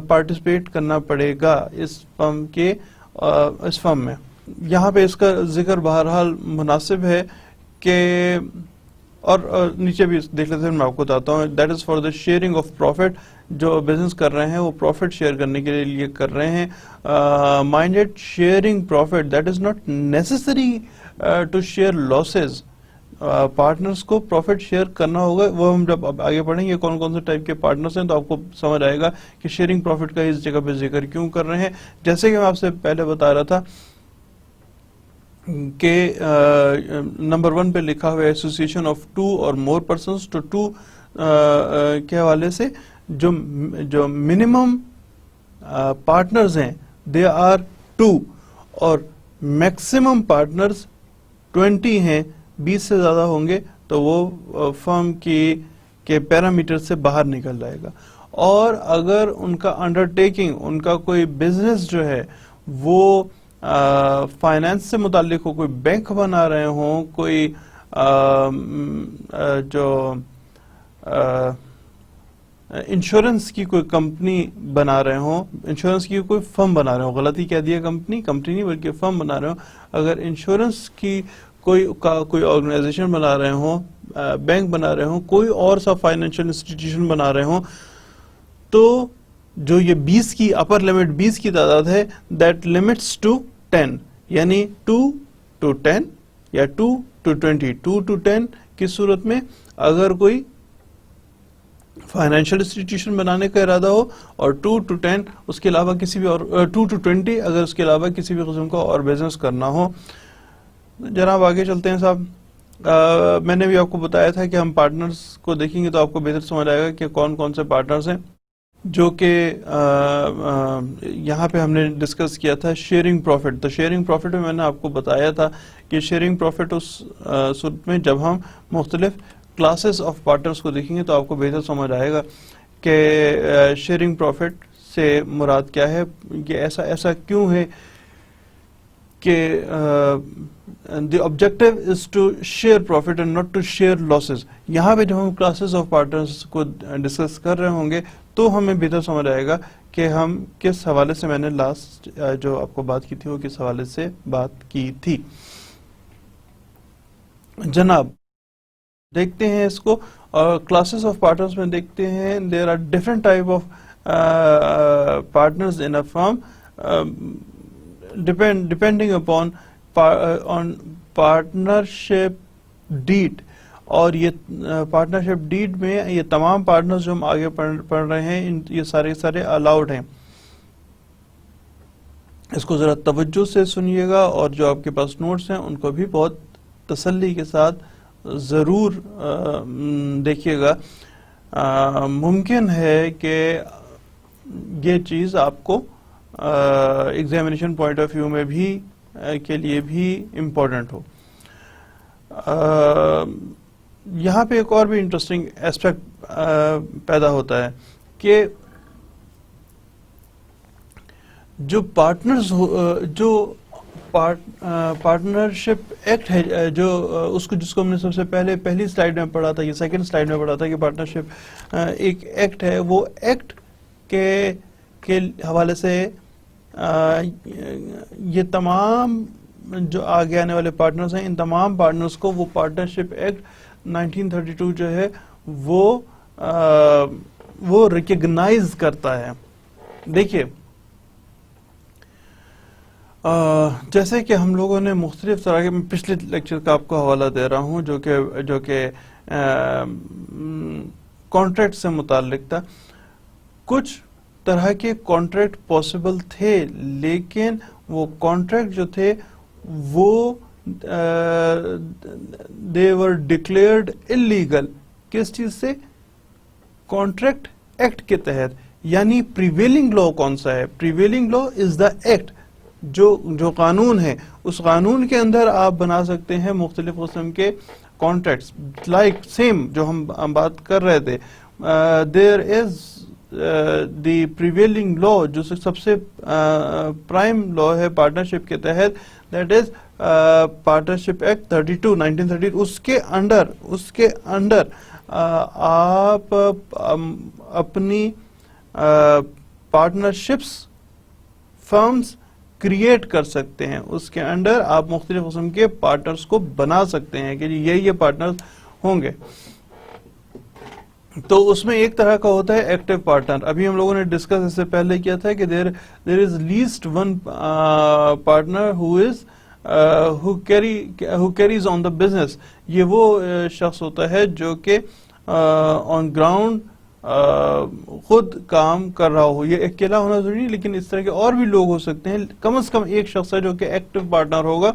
پارٹیسپیٹ کرنا پڑے گا اس فرم میں. یہاں پہ اس کا ذکر بہرحال مناسب ہے کہ, اور نیچے بھی دیکھ لیتے ہیں, میں آپ کو بتاتا ہوں. That is for the sharing of profit. جو بزنس کر رہے ہیں وہ پروفٹ شیئر کرنے کے لیے کر رہے ہیں. Minded sharing profit, that is not necessary to share losses. Partners کو پروفٹ شیئر کرنا ہوگا, وہ ہم جب آگے پڑھیں گے کون کون سے ٹائپ کے پارٹنرز ہیں تو آپ کو سمجھ آئے گا کہ شیئرنگ پروفٹ کا اس جگہ پہ ذکر کیوں کر رہے ہیں. جیسے کہ میں آپ سے پہلے بتا رہا تھا کہ نمبر 1 پہ لکھا ہوا ہے ایسوسیشن آف 2 اور مور پرسنس. تو 2 کے حوالے سے جو منیمم پارٹنرز ہیں دے آر 2 اور میکسیمم پارٹنرز 20 ہیں, 20 سے زیادہ ہوں گے تو وہ فرم کے پیرامیٹر سے باہر نکل جائے گا. اور اگر ان کا انڈرٹیکنگ, ان کا کوئی بزنس جو ہے وہ فائنانس سے متعلق ہو, کوئی بینک بنا رہے ہوں, کوئی جو انشورنس کی کوئی کمپنی بنا رہے ہوں, انشورنس کی کوئی فرم بنا رہے ہوں, غلطی کہہ دیا کمپنی نہیں بلکہ فرم بنا رہے ہوں, اگر انشورنس کی کوئی آرگنائزیشن بنا رہے ہوں, بینک بنا رہے ہوں, کوئی اور سا فائنینشیل انسٹیٹیوشن بنا رہے ہوں, تو جو یہ 20 کی اپر لمٹ 20 کی تعداد ہے, دیٹ لمٹس ٹو 10, یعنی 2 to 10 یا 2 to 20. 2 to 10 کی صورت میں اگر کوئی فائنینشیل انسٹیٹیوشن بنانے کا ارادہ ہو, اور 2 to 10 اس کے علاوہ کسی بھی اور 2 to 20 اگر اس کے علاوہ کسی بھی قسم کا اور بزنس کرنا ہو. جناب آگے چلتے ہیں صاحب. میں نے بھی آپ کو بتایا تھا کہ ہم پارٹنرز کو دیکھیں گے تو آپ کو بہتر سمجھ آئے گا کہ کون کون سے پارٹنرز ہیں, جو کہ یہاں پہ ہم نے ڈسکس کیا تھا شیئرنگ پروفٹ. تو شیئرنگ پروفٹ میں نے آپ کو بتایا تھا کہ شیئرنگ پروفٹ اس صورت میں جب ہم مختلف کلاسز آف پارٹنرز کو دیکھیں گے تو آپ کو بہتر سمجھ آئے گا کہ شیئرنگ پروفٹ سے مراد کیا ہے, یہ ایسا کیوں ہے کہ the objective is to share profit and not to share losses. یہاں پہ جب ہم کلاسز آف پارٹنرز کو ڈسکس کر رہے ہوں گے تو ہمیں بہتر سمجھ آئے گا کہ ہم کس حوالے سے, میں نے لاسٹ جو آپ کو بات کی تھی وہ کس حوالے سے بات کی تھی. جناب دیکھتے ہیں اس کو, اور کلاسز آف پارٹنرز میں دیکھتے ہیں there are different type of partners in a firm depending upon on partnership deed. اور یہ پارٹنرشپ ڈیڈ میں یہ تمام پارٹنرز جو ہم آگے پڑھ رہے ہیں یہ سارے الاؤڈ ہیں. اس کو ذرا توجہ سے سنیے گا, اور جو آپ کے پاس نوٹس ہیں ان کو بھی بہت تسلی کے ساتھ ضرور دیکھیے گا. ممکن ہے کہ یہ چیز آپ کو ایگزامینیشن پوائنٹ آف ویو میں بھی کے لیے بھی امپورٹنٹ ہو. یہاں پہ ایک اور بھی انٹرسٹنگ ایسپیکٹ پیدا ہوتا ہے کہ جو پارٹنرز جو پارٹنرشپ ایکٹ ہے, جس کو ہم نے سب سے پہلی سلائیڈ میں پڑھا تھا, یہ سیکنڈ سلائیڈ میں پڑھا تھا کہ پارٹنرشپ ایک ایکٹ ہے, وہ ایکٹ کے حوالے سے یہ تمام جو آگے آنے والے پارٹنرز ہیں, ان تمام پارٹنرز کو وہ پارٹنرشپ ایکٹ 1932 جو ہے وہ ریکگنائز کرتا ہے. دیکھیے جیسے کہ ہم لوگوں نے مختلف طرح کے, پچھلے لیکچر کا آپ کو حوالہ دے رہا ہوں جو کہ کانٹریکٹ سے متعلق تھا. کچھ طرح کے کانٹریکٹ پاسبل تھے, لیکن وہ کانٹریکٹ جو تھے وہ they were declared illegal. کس چیز سے؟ کانٹریکٹ ایکٹ کے تحت. یعنی پریویلنگ لا کون سا ہے؟ Prevailing law is the act, جو قانون ہے, اس قانون کے اندر آپ بنا سکتے ہیں مختلف قسم کے کانٹریکٹس. لائک سیم جو ہم بات کر رہے تھے, دیر از دی پریویلنگ لا, جو سب سے پرائم لا ہے پارٹنرشپ کے تحت, دیٹ از پارٹنرشپ ایکٹ 32 1930. اس کے اندر آپ اپنی پارٹنرشپس فرمز کریٹ کر سکتے ہیں. اس کے اندر آپ مختلف قسم کے پارٹنرز کو بنا سکتے ہیں کہ یہ پارٹنرز ہوں گے. تو اس میں ایک طرح کا ہوتا ہے ایکٹیو پارٹنر. ابھی ہم لوگوں نے ڈسکس اس سے پہلے کیا تھا کہ there is least one partner who carries on the business. یہ وہ شخص ہوتا ہے جو کہ آن گراؤنڈ خود کام کر رہا ہو. یہ اکیلا ہونا ضروری نہیں, لیکن اس طرح کے اور بھی لوگ ہو سکتے ہیں. کم از کم ایک شخص ہے جو کہ ایکٹیو پارٹنر ہوگا,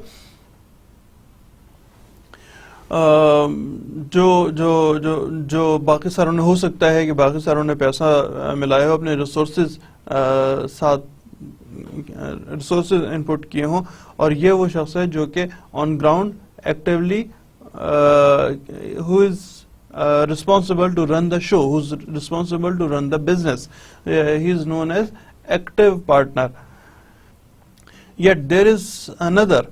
جو باقی ساروں نے, ہو سکتا ہے کہ باقی ساروں نے پیسہ ملایا ہو, اپنے ریسورسز انپٹ کیے ہوں, اور یہ وہ شخص ہے جو کہ on ground actively, who is responsible to run the show, who's responsible to run the business. He is known as active partner. Yet there is another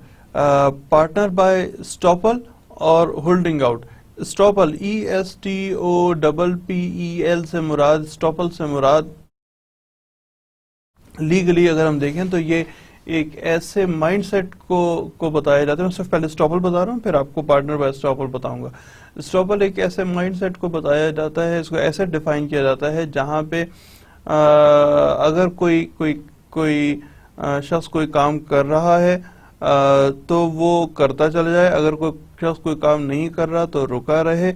partner by estoppel or holding out. Estoppel, ESTOPPEL سے مراد, estoppel سے مراد legally اگر ہم دیکھیں تو یہ ایک ایسے mind set کو بتایا جاتا ہے. میں صرف پہلے اسٹاپل بتا رہا ہوں, پھر آپ کو پارٹنر بائی اسٹاپل بتاؤں گا. اسٹاپل ایک ایسے مائنڈ سیٹ کو بتایا جاتا ہے, اس کو ایسے ڈیفائن کیا جاتا ہے جہاں پہ اگر کوئی شخص کوئی کام کر رہا ہے تو وہ کرتا چلا جائے, اگر کوئی شخص کوئی کام نہیں کر رہا تو رکا رہے,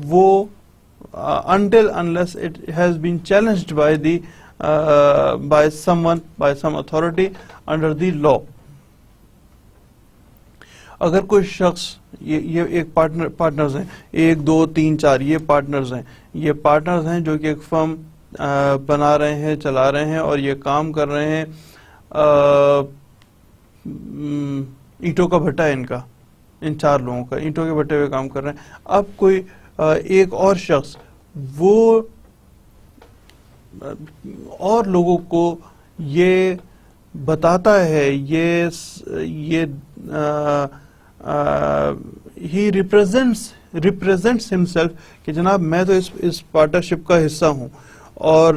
وہ until unless it has been challenged by someone, by some authority under the law. اگر کوئی شخص, یہ ایک پارٹنرز ہیں, 1 2 3 4, یہ پارٹنرز ہیں. یہ پارٹنرز ہیں جو کہ ایک فرم بنا رہے ہیں, چلا رہے ہیں, اور یہ کام کر رہے ہیں. اینٹوں کا بھٹا ہے ان کا, ان 4 لوگوں کا اینٹوں کے بھٹے ہوئے کام کر رہے ہیں. اب کوئی ایک اور شخص وہ اور لوگوں کو یہ بتاتا ہے, یہ ہی ریپریزنٹس ہمسیلف کہ جناب میں تو اس پارٹنرشپ کا حصہ ہوں, اور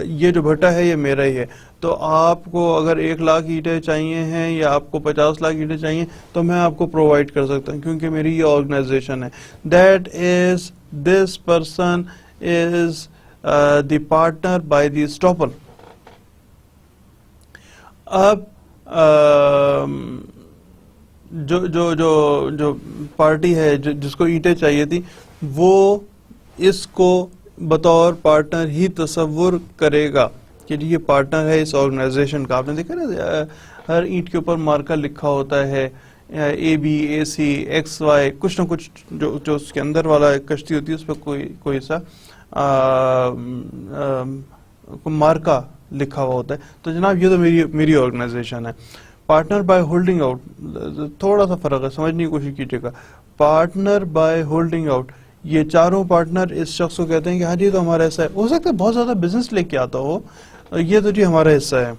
یہ جو بھٹا ہے یہ میرا ہی ہے. تو آپ کو اگر 1 لاکھ اینٹیں چاہیے ہیں یا آپ کو 50 لاکھ اینٹیں چاہیے تو میں آپ کو پرووائڈ کر سکتا ہوں, کیونکہ میری یہ آرگنائزیشن ہے. That is, this person is the partner by the estoppel. اب جو پارٹی ہے جس کو اینٹیں چاہیے تھی, وہ اس کو بطور پارٹنر ہی تصور کرے گا کہ یہ پارٹنر ہے اس آرگنائزیشن کا. آپ نے دیکھا نا ہر اینٹ کے اوپر مارکر لکھا ہوتا ہے, ABC, XY, کچھ نہ کچھ جو اس کے اندر والا کشتی ہوتی ہے اس پہ کوئی سا مارکا لکھا ہوا ہوتا ہے. تو جناب یہ تو میری آرگنائزیشن ہے. پارٹنر بائی ہولڈنگ آؤٹ, تھوڑا سا فرق ہے, سمجھنے کی کوشش کیجیے گا. پارٹنر بائی ہولڈنگ آؤٹ, یہ چاروں پارٹنر اس شخص کو کہتے ہیں کہ ہاں جی تو ہمارا حصہ ہے. ہو سکتا ہے بہت زیادہ بزنس لے کے آتا ہو, یہ تو جی ہمارا حصہ ہے.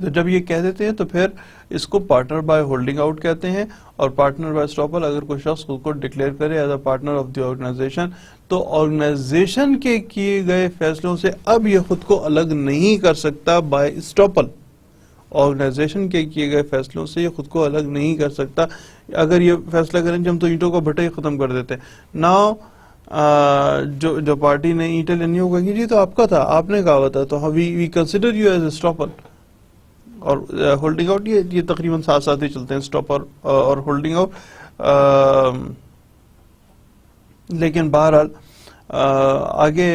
تو جب یہ کہہ دیتے ہیں تو پھر اس کو پارٹنر بائی ہولڈنگ آؤٹ کہتے ہیں. اور پارٹنر بائی اسٹاپل, اگر کوئی شخص خود کو ڈکلیئر کرے as a partner of the organisation, تو آرگنائزیشن کے کیے گئے فیصلوں سے اب یہ خود کو الگ نہیں کر سکتا بائی اسٹاپل. آرگنائزیشن کے کیے گئے فیصلوں سے یہ خود کو الگ نہیں کر سکتا. اگر یہ فیصلہ کریں کہ ہم تو اینٹوں کا بھٹا ہی ختم کر دیتے ہیں, ناؤ جو پارٹی نے اینٹیں لینی ہوگا کہ جی تو آپ کا تھا, آپ نے کہا ہوا تھا, تو وی کنسیڈر یو ایز اسٹاپل. اور ہولڈنگ آؤٹ یہ تقریباً ساتھ ساتھ ہی چلتے ہیں, اسٹاپر اور ہولڈنگ آؤٹ. لیکن بہرحال آگے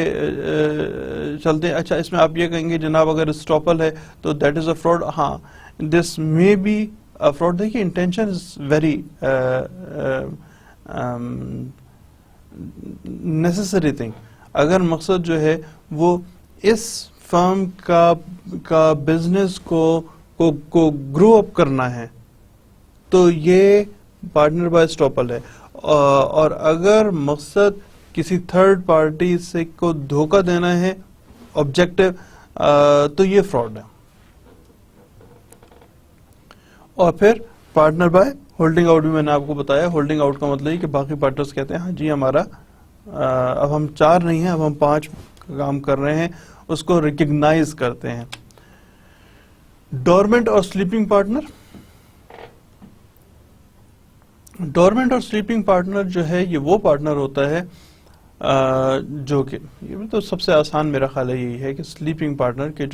چلتے ہیں. اچھا, اس میں آپ یہ کہیں گے جناب اگر اسٹاپل ہے تو دیٹ از اے فراڈ. ہاں, دس مے بی اے فراڈ. دیکھیے intention is very necessary thing. اگر مقصد جو ہے وہ اس فرم کا بزنس کو گرو اپ کرنا ہے تو یہ پارٹنر بائی اسٹاپل ہے. اور اگر مقصد کسی تھرڈ پارٹی سے کو دھوکہ دینا ہے آبجیکٹو, تو یہ فراڈ ہے. اور پھر پارٹنر بائی ہولڈنگ آؤٹ بھی میں نے آپ کو بتایا. ہولڈنگ آؤٹ کا مطلب ہے کہ باقی پارٹنرز کہتے ہیں ہاں جی ہمارا, اب ہم 4 نہیں ہیں, اب ہم 5 کام کر رہے ہیں, اس کو ریکگنائز کرتے ہیں. ڈورمنٹ اور سلیپنگ پارٹنر. ڈورمنٹ اور سلیپنگ پارٹنر جو ہے یہ وہ پارٹنر ہوتا ہے جو کہ یہ تو سب سے آسان میرا خیال ہے یہی ہے کہ سلیپنگ پارٹنر کے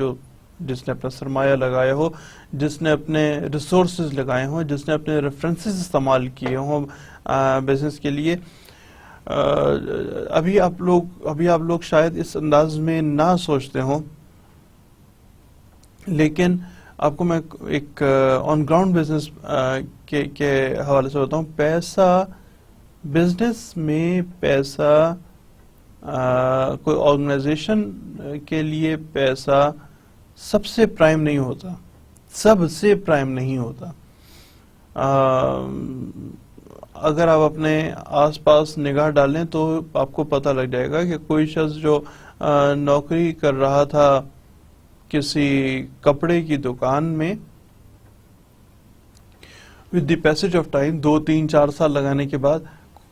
جس نے اپنا سرمایہ لگایا ہو, جس نے اپنے ریسورسز لگائے ہوں, جس نے اپنے ریفرنسز استعمال کیے ہوں بزنس کے لیے. ابھی آپ لوگ شاید اس انداز میں نہ سوچتے ہوں, لیکن آپ کو میں ایک آن گراؤنڈ بزنس کے حوالے سے بتاؤں. پیسہ بزنس میں پیسہ کوئی آرگنائزیشن کے لیے پیسہ سب سے پرائم نہیں ہوتا, سب سے پرائم نہیں ہوتا. اگر آپ اپنے آس پاس نگاہ ڈالیں تو آپ کو پتہ لگ جائے گا کہ کوئی شخص جو نوکری کر رہا تھا کسی کپڑے کی دکان میں، with the passage of time 2 3 4 سال لگانے کے بعد،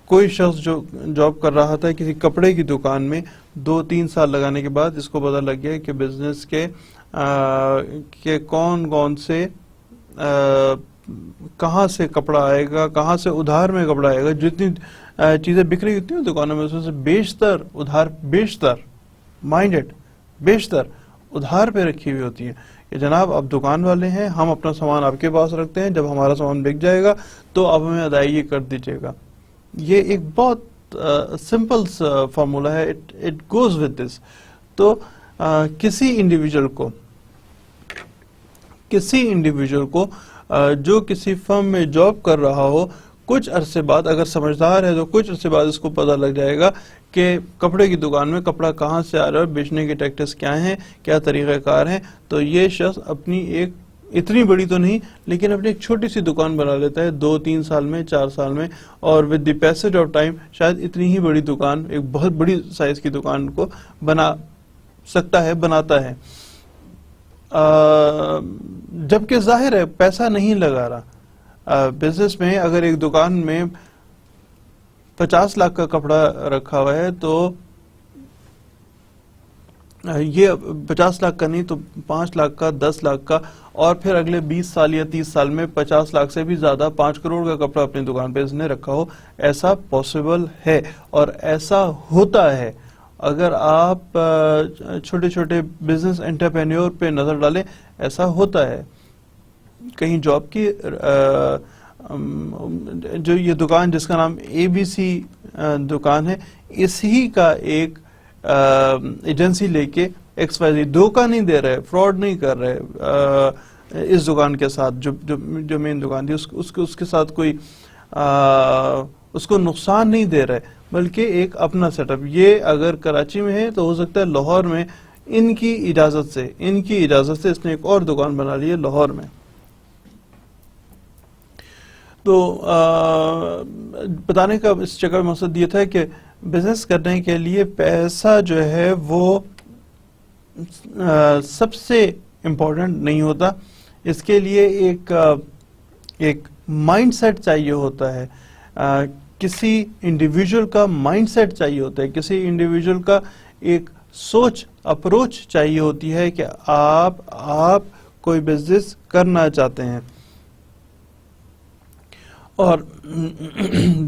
کوئی شخص جو جاب کر رہا تھا کسی کپڑے کی دکان میں 2 3 سال لگانے کے بعد اس کو پتہ لگ گیا کہ بزنس کے کون سے کہاں سے کپڑا آئے گا، کہاں سے ادھار میں کپڑا آئے گا. جتنی چیزیں بک رہی ہوتی ہیں دکانوں میں، اس میں سے بیشتر مائنڈڈ بیشتر ادھار پہ رکھی ہوئی ہوتی ہے کہ جناب آپ دکان والے ہیں، ہم اپنا سامان آپ کے پاس رکھتے ہیں، جب ہمارا سامان بک جائے گا تو آپ ہمیں ادائیگی کر دیجیے گا. یہ ایک بہت سمپل فارمولا ہے، اٹ گوز ود دس. تو کسی انڈیویجول کو جو کسی فرم میں جاب کر رہا ہو، کچھ عرصے بعد اگر سمجھدار ہے تو کچھ عرصے بعد اس کو پتہ لگ جائے گا کہ کپڑے کی دکان میں کپڑا کہاں سے آ رہا ہے، بیچنے کے ٹیکٹس کیا ہیں، کیا طریقہ کار ہیں. تو یہ شخص اپنی ایک اتنی بڑی تو نہیں لیکن اپنی ایک چھوٹی سی دکان بنا لیتا ہے 2 3 سال میں، 4 سال میں، اور with the passage of time شاید اتنی ہی بڑی دکان، ایک بہت بڑی سائز کی دکان کو بنا سکتا ہے، بناتا ہے. جبکہ ظاہر ہے پیسہ نہیں لگا رہا. بزنس میں اگر ایک دکان میں 50 لاکھ کا کپڑا رکھا ہوا ہے تو یہ 50 لاکھ کا نہیں تو 5 لاکھ کا، 10 لاکھ کا، اور پھر اگلے 20 سال یا 30 سال میں 50 لاکھ سے بھی زیادہ، 5 کروڑ کا کپڑا اپنی دکان پہ اس نے رکھا ہو. ایسا پاسبل ہے اور ایسا ہوتا ہے. اگر آپ چھوٹے چھوٹے بزنس انٹرپرینیور پہ نظر ڈالیں، ایسا ہوتا ہے. کہیں جاب کی جو یہ دکان جس کا نام ABC دکان ہے، اسی کا ایک ایجنسی لے کے XYZ دھوکہ نہیں دے رہے، فراڈ نہیں کر رہے اس دکان کے ساتھ، جو مین دکان تھی اس کے ساتھ کوئی اس کو نقصان نہیں دے رہے، بلکہ ایک اپنا سیٹ اپ. یہ اگر کراچی میں ہے تو ہو سکتا ہے لاہور میں ان کی اجازت سے اس نے ایک اور دکان بنا لی ہے لاہور میں. تو بتانے کا اس جگہ مقصد یہ تھا کہ بزنس کرنے کے لیے پیسہ جو ہے وہ سب سے امپورٹنٹ نہیں ہوتا. اس کے لیے ایک مائنڈ سیٹ چاہیے ہوتا ہے، کسی انڈیویجول کا مائنڈ سیٹ چاہیے ہوتا ہے، کسی انڈیویجول کا ایک سوچ اپروچ چاہیے ہوتی ہے کہ آپ کوئی بزنس کرنا چاہتے ہیں. اور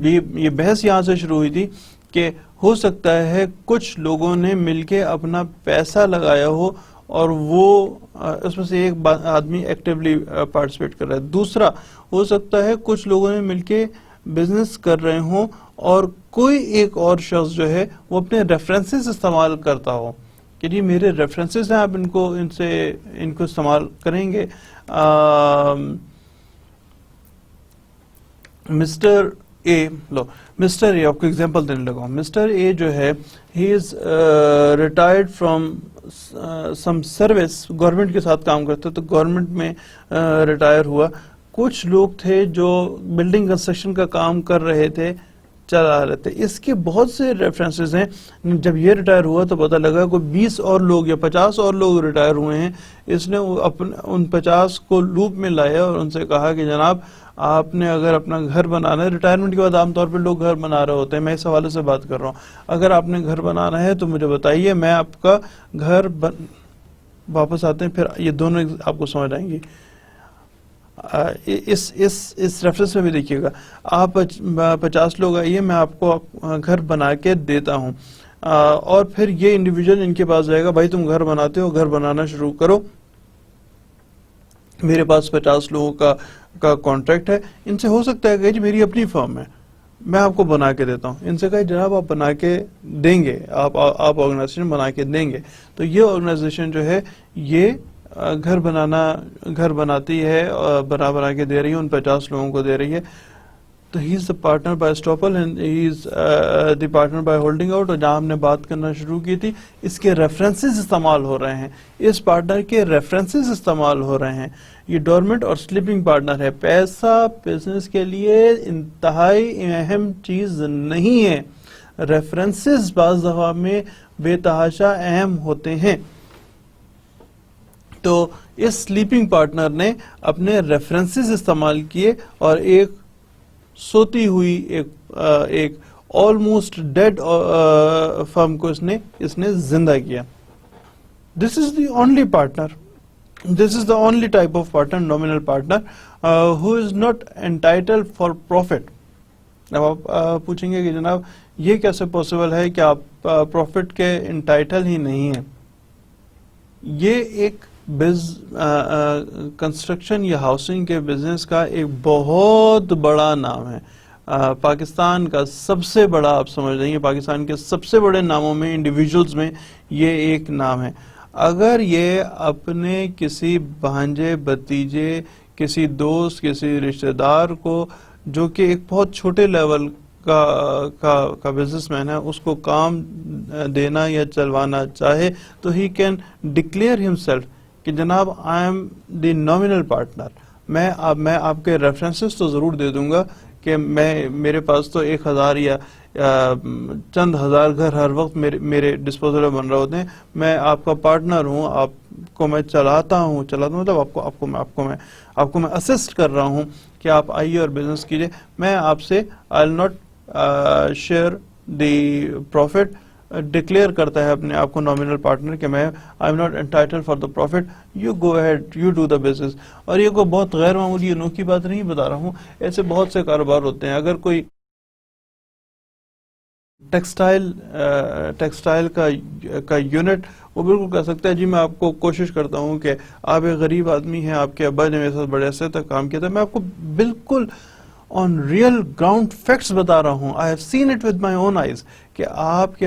یہ بحث یہاں سے شروع ہوئی تھی کہ ہو سکتا ہے کچھ لوگوں نے مل کے اپنا پیسہ لگایا ہو اور وہ اس میں سے ایک آدمی ایکٹیولی پارٹیسپیٹ کر رہا ہے. دوسرا ہو سکتا ہے کچھ لوگوں نے مل کے بزنس کر رہے ہوں اور کوئی ایک اور شخص جو ہے وہ اپنے ریفرنسز استعمال کرتا ہو کہ جی میرے ریفرنسز ہیں، آپ ان کو استعمال کریں گے. مسٹر اے آپ کو ایگزامپل دینے لگا ہوں. مسٹر اے جو ہے he is retired from some service, government کے ساتھ کام کرتے تو گورنمنٹ میں ریٹائر ہوا. کچھ لوگ تھے جو بلڈنگ کنسٹرکشن کا کام کر رہے تھے، چلا رہے تھے. اس کے بہت سے ریفرنسز ہیں. جب یہ ریٹائر ہوا تو پتہ لگا کوئی 20 اور لوگ یا 50 اور لوگ ریٹائر ہوئے ہیں. اس نے ان 50 کو لوپ میں لایا اور ان سے کہا کہ جناب آپ نے اگر اپنا گھر بنانا ہے، ریٹائرمنٹ کے بعد عام طور پہ لوگ گھر بنا رہے ہوتے ہیں، میں اس حوالے سے بات کر رہا ہوں، اگر آپ نے گھر بنانا ہے تو مجھے بتائیے، میں آپ کا گھر واپس آتے ہیں، پھر یہ دونوں آپ کو سمجھ آئیں گی. اس ریفرنس میں بھی دیکھیے گا، آپ 50 لوگ آئیے، میں آپ کو گھر بنا کے دیتا ہوں، اور پھر یہ انڈیویجول ان کے پاس جائے گا، بھائی تم گھر بناتے ہو، گھر بنانا شروع کرو، میرے پاس 50 لوگوں کا کانٹریکٹ ہے. ان سے ہو سکتا ہے کہ جی میری اپنی فرم ہے، میں آپ کو بنا کے دیتا ہوں. ان سے کہا جناب آپ بنا کے دیں گے، آپ آرگنائزیشن بنا کے دیں گے. تو یہ آرگنائزیشن جو ہے یہ گھر بناتی ہے، بنا کے دے رہی ہے، ان 50 لوگوں کو دے رہی ہے. تو he is the partner by estoppel and he is the partner by holding out. اور جہاں ہم نے بات کرنا شروع کی تھی اس کے ریفرنسز استعمال ہو رہے ہیں, اس پارٹنر کے ریفرنسز استعمال ہو رہے ہیں. یہ ڈورمنٹ اور سلیپنگ پارٹنر ہے. پیسہ بزنس کے لیے انتہائی اہم چیز نہیں ہے, ریفرنسز بعض دفعہ میں بے تحاشا اہم ہوتے ہیں. تو اس سلیپنگ پارٹنر نے اپنے ریفرنسز استعمال کیے اور ایک سوتی ہوئی ایک آلموسٹ ڈیڈ فرم کو اس نے زندہ کیا. This is the only partner, this is the only type of partner, nominal partner who is not entitled for profit. اب آپ پوچھیں گے کہ جناب یہ کیسے پاسبل ہے کہ آپ پروفٹ کے انٹائٹل ہی نہیں ہیں. یہ ایک کنسٹرکشن یا ہاؤسنگ کے بزنس کا ایک بہت بڑا نام ہے. پاکستان کا سب سے بڑا, آپ سمجھ لیں گے پاکستان کے سب سے بڑے ناموں میں, انڈیویجولز میں یہ ایک نام ہے. اگر یہ اپنے کسی بھانجے بھتیجے, کسی دوست, کسی رشتہ دار کو جو کہ ایک بہت چھوٹے لیول کا بزنس مین ہے, اس کو کام دینا یا چلوانا چاہے تو ہی کین ڈکلیئر ہمسیلف کہ جناب I am the nominal partner. میں آپ کے ریفرنسز تو ضرور دے دوں گا کہ میرے پاس تو 1000 یا چند ہزار گھر ہر وقت میرے ڈسپوزل میں بن رہے ہوتے ہیں. میں آپ کا پارٹنر ہوں, آپ کو میں چلاتا ہوں مطلب آپ کو میں اسسٹ کر رہا ہوں کہ آپ آئیے اور بزنس کیجیے. میں آپ سے I will not share the profit, declare کرتا ہے اپنے آپ کو نامینل پارٹنر کہ میں I am not entitle for the profit, you go ahead, you do the business. اور یہ کوئی بہت غیر معمولی انوکھی بات نہیں بتا رہا ہوں, ایسے بہت سے کاروبار ہوتے ہیں. اگر کوئی ٹیکسٹائل کا یونٹ, وہ بالکل کہہ سکتا ہے جی میں آپ کو کوشش کرتا ہوں کہ آپ ایک غریب آدمی ہیں, آپ کے ابا نے میرے ساتھ بڑے عرصے تک کام کیا تھا, میں آپ کو بالکل آن ریئل گراؤنڈ فیکٹس بتا رہا ہوں, I have seen it with my own eyes کہ آپ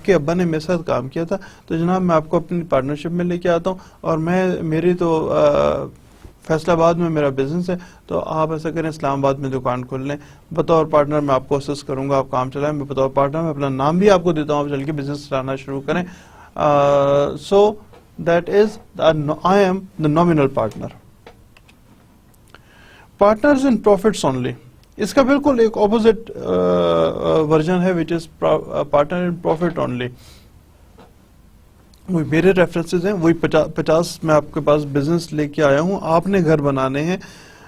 کے ابا نے میرے ساتھ کام کیا تھا. تو جناب میں آپ کو اپنی پارٹنرشپ میں لے کے آتا ہوں, اور میری تو فیصلہ آباد میں میرا بزنس ہے, تو آپ ایسا کریں اسلام آباد میں دکان کھول لیں, بطور پارٹنر میں آپ کو اسسٹ کروں گا, آپ کام چلائیں, میں بطور پارٹنر میں اپنا نام بھی آپ کو دیتا ہوں, آپ چل کے بزنس چلانا شروع کریں. So that is I am the nominal partner. Partners in profits only, اس کا بالکل ایک اپوزٹ ورژن ہے which is partner in profit only. وہی میرے ریفرنسز ہیں, وہی 50 میں آپ کے پاس بزنس لے کے آیا ہوں. آپ نے گھر بنانے ہیں,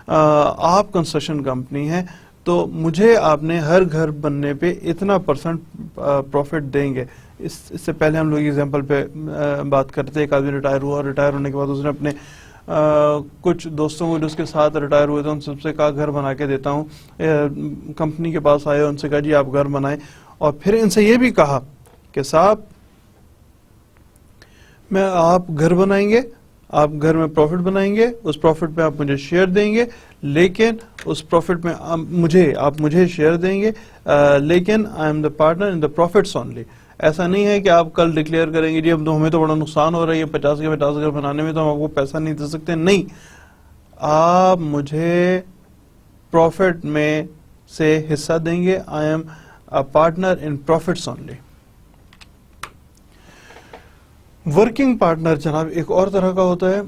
آپ کنسٹرکشن کمپنی ہیں, تو مجھے آپ نے ہر گھر بننے پہ اتنا % پروفٹ دیں گے. اس سے پہلے ہم لوگ ایگزامپل پہ بات کرتے, ایک آدمی ریٹائر ہوا, اور ریٹائر ہونے کے بعد اس نے اپنے کچھ دوستوں کو جو اس کے ساتھ ریٹائر ہوئے تھے ان سب سے کہا گھر بنا کے دیتا ہوں. کمپنی کے پاس آئے, ان سے کہا جی آپ گھر بنائیں, اور پھر ان سے یہ بھی کہا کہ صاحب میں آپ گھر بنائیں گے, آپ گھر میں پروفٹ بنائیں گے, اس پروفٹ میں آپ مجھے شیئر دیں گے, لیکن اس پروفٹ میں آپ مجھے شیئر دیں گے, لیکن I am the partner in the profits only. ایسا نہیں ہے کہ آپ کل ڈکلیئر کریں گے جی اب تو ہمیں تو بڑا نقصان ہو رہا ہے 50 کے 50 گھر بنانے میں, تو ہم آپ کو پیسہ نہیں دے سکتے. نہیں, آپ مجھے پروفٹ میں سے حصہ دیں گے. I am a partner in profits only. Working partner جناب ایک اور طرح کا ہوتا ہے.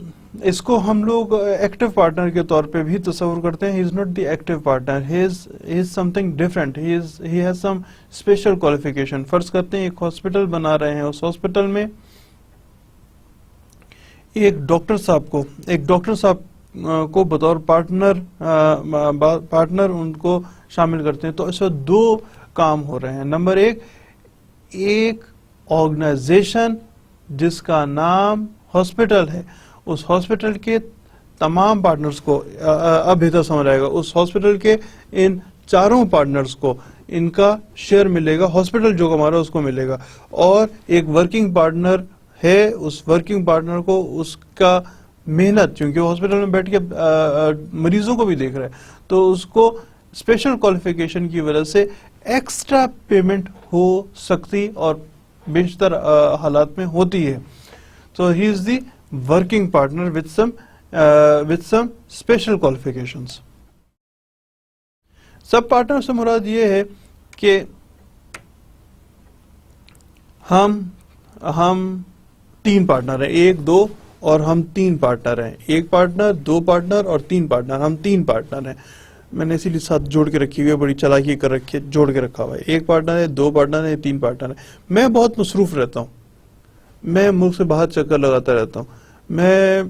اس کو ہم لوگ ایکٹیو پارٹنر کے طور پہ بھی تصور کرتے ہیں. He is not the active partner, he is something different, he has some special qualification. فرض کرتے ہیں ایک ہاسپٹل بنا رہے ہیں, اس ہاسپٹل میں ایک ڈاکٹر صاحب کو بطور پارٹنر ان کو شامل کرتے ہیں. تو اس وقت 2 کام ہو رہے ہیں. نمبر 1, ایک آرگنائزیشن جس کا نام ہاسپٹل ہے, اس ہاسپٹل کے تمام پارٹنرز کو, اب بہتر سمجھ آئے گا, اس ہاسپٹل کے ان 4 پارٹنرز کو ان کا شیئر ملے گا, ہاسپٹل جو کما رہا ہے اس کو ملے گا. اور ایک ورکنگ پارٹنر ہے, اس ورکنگ پارٹنر کو اس کا محنت, چونکہ وہ ہاسپٹل میں بیٹھ کے مریضوں کو بھی دیکھ رہا ہے, تو اس کو اسپیشل کوالیفیکیشن کی وجہ سے ایکسٹرا پیمنٹ ہو سکتی اور بیشتر حالات میں ہوتی ہے. تو he is the working partner with some special qualifications. Sub partner سے مراد یہ ہے کہ ہم 3 پارٹنر ہیں، 1 2 اور ہم 3 پارٹنر ہیں، 1 پارٹنر 2 پارٹنر اور 3 پارٹنر، ہم 3 پارٹنر ہیں. میں نے اسی لیے ساتھ جوڑ کے رکھی ہوئی ہے، بڑی چالاکی کر رکھی ہے، جوڑ کے رکھا ہوا ہے. 1 پارٹنر ہے، 2 پارٹنر ہے، 3 پارٹنر ہے. میں بہت مصروف رہتا ہوں، میں ملک سے باہر چکر لگاتا رہتا ہوں، میں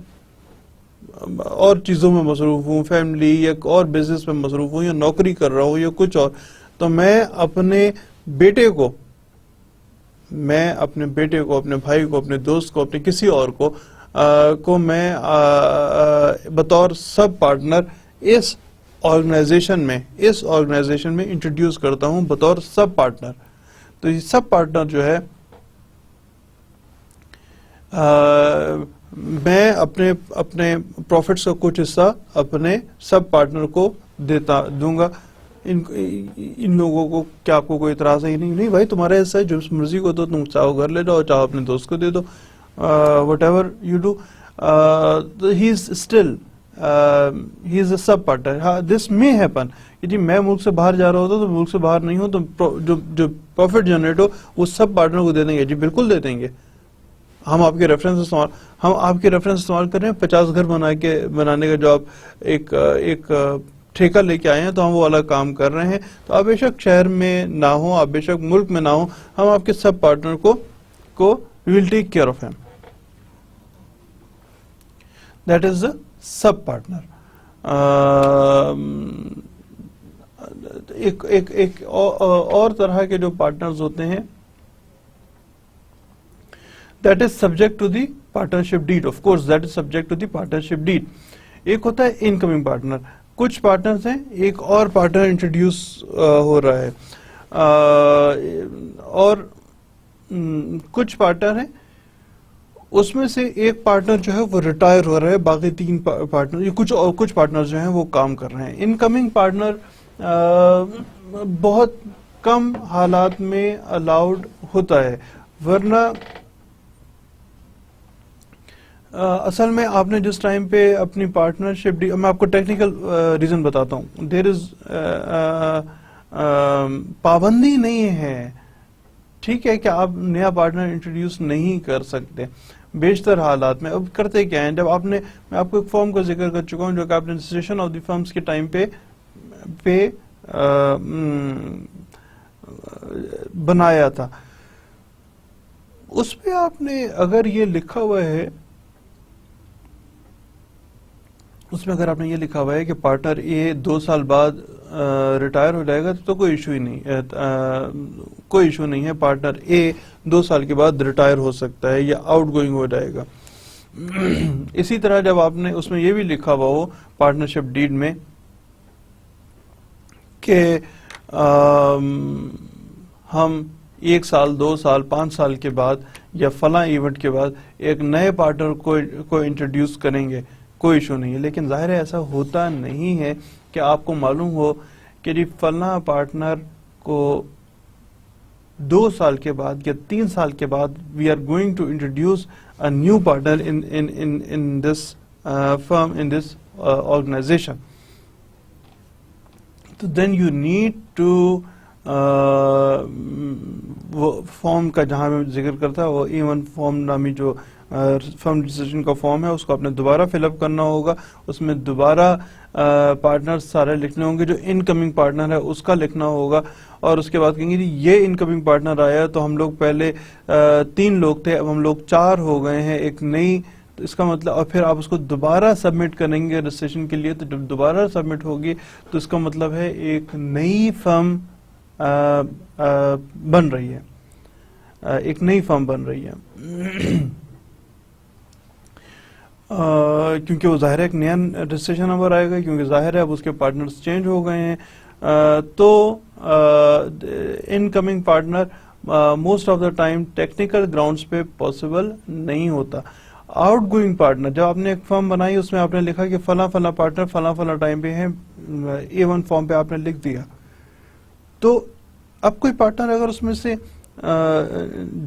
اور چیزوں میں مصروف ہوں، فیملی یا اور بزنس میں مصروف ہوں، یا نوکری کر رہا ہوں یا کچھ اور. تو میں اپنے بیٹے کو، اپنے بھائی کو، اپنے دوست کو، اپنے کسی اور کو میں بطور سب پارٹنر اس آرگنائزیشن میں انٹروڈیوس کرتا ہوں بطور سب پارٹنر. تو یہ سب پارٹنر جو ہے میں اپنے پروفٹس کا کچھ حصہ اپنے سب پارٹنر کو دوں گا. ان لوگوں کو کیا آپ کو کوئی اعتراض ہے؟ نہیں بھائی، تمہارا حصہ ہے، جو مرضی کو دو، تم چاہو گھر لے جاؤ، چاہو اپنے دوست کو دے دو، whatever you do. He is still he is a sub partner. This may happen کہ جی میں ملک سے باہر جا رہا ہوتا تو ملک سے باہر نہیں ہوں تو جو پروفٹ جنریٹ ہو وہ سب پارٹنر کو دے دیں گے. جی بالکل دے دیں گے. ہم آپ کے ریفرنس استعمال کر رہے ہیں. 50 گھر بنانے کا جو آپ ایک ٹھیکہ لے کے آئے ہیں، تو ہم وہ والا کام کر رہے ہیں. تو آپ بے شک شہر میں نہ ہوں، آپ بے شک ملک میں نہ ہوں، ہم آپ کے سب پارٹنر کو will take care of him. That is a sub partner. ایک اور طرح کے جو پارٹنرز ہوتے ہیں، that is subject to the partnership deed. Of course that is subject to the partnership deed. ایک ہوتا ہے انکمنگ پارٹنر. کچھ پارٹنرز ہیں، ایک اور پارٹنر انٹروڈیوس ہو رہا ہے، اور کچھ پارٹنر ہیں، اس میں سے ایک پارٹنر جو ہے وہ ریٹائر ہو رہا ہے، باقی 3 پارٹنر یا کچھ پارٹنر جو ہیں وہ کام کر رہے ہیں. انکمنگ پارٹنر بہت کم حالات میں الاؤڈ ہوتا ہے، ورنہ اصل میں آپ نے جس ٹائم پہ اپنی پارٹنرشپ، میں آپ کو ٹیکنیکل ریزن بتاتا ہوں. دیر از پابندی نہیں ہے، ٹھیک ہے، کہ آپ نیا پارٹنر انٹروڈیوس نہیں کر سکتے بیشتر حالات میں. اب کرتے کیا ہیں، جب میں آپ کو ایک فارم کا ذکر کر چکا ہوں جو کہ آپ نے رجسٹریشن آف دی فرمز کے ٹائم پہ بنایا تھا. اس پہ آپ نے اگر یہ لکھا ہوا ہے، اس میں اگر آپ نے یہ لکھا ہوا ہے کہ پارٹنر اے 2 سال بعد ریٹائر ہو جائے گا تو کوئی ایشو نہیں ہے. پارٹنر اے 2 سال کے بعد ریٹائر ہو سکتا ہے یا آؤٹ گوئنگ ہو جائے گا. اسی طرح جب آپ نے اس میں یہ بھی لکھا ہوا ہو پارٹنرشپ ڈیڈ میں کہ ہم 1 سال 2 سال 5 سال کے بعد یا فلاں ایونٹ کے بعد ایک نئے پارٹنر کو انٹروڈیوس کریں گے، کوئی ایشو نہیں ہے. لیکن ظاہر ہے ایسا ہوتا نہیں ہے کہ آپ کو معلوم ہو کہ جی فلاں پارٹنر کو 2 سال کے بعد یا 3 سال کے بعد we are going to introduce a new partner in this firm, in this organisation. تو دین یو نیڈ ٹو وہ فارم کا جہاں میں ذکر کرتا ہے، وہ ایون فارم نامی جو فرم رجسٹریشن کا فارم ہے، اس کو آپ نے دوبارہ فل اپ کرنا ہوگا. اس میں دوبارہ پارٹنر سارے لکھنے ہوں گے. جو انکمنگ پارٹنر ہے اس کا لکھنا ہوگا، اور اس کے بعد کہیں گے جی یہ انکمنگ پارٹنر آیا تو ہم لوگ پہلے 3 لوگ تھے، اب ہم لوگ 4 ہو گئے ہیں، ایک نئی. اس کا مطلب، اور پھر آپ اس کو دوبارہ سبمٹ کریں گے رجسٹریشن کے لیے. تو جب دوبارہ سبمٹ ہوگی تو اس کا مطلب ہے ایک نئی فرم بن رہی ہے، ایک نئی فرم بن رہی ہے. کیونکہ وہ ظاہر ہے ایک نیا رجسٹریشن نمبر آئے گا، کیونکہ ظاہر ہے اب اس کے پارٹنرز چینج ہو گئے ہیں. تو incoming partner most of the time technical grounds پہ پاسبل نہیں ہوتا. آؤٹ گوئنگ پارٹنر، جب آپ نے ایک فرم بنائی اس میں آپ نے لکھا کہ فلاں فلاں پارٹنر فلاں فلاں ٹائم پہ ہیں، A1 فارم پہ آپ نے لکھ دیا. تو اب کوئی پارٹنر اگر اس میں سے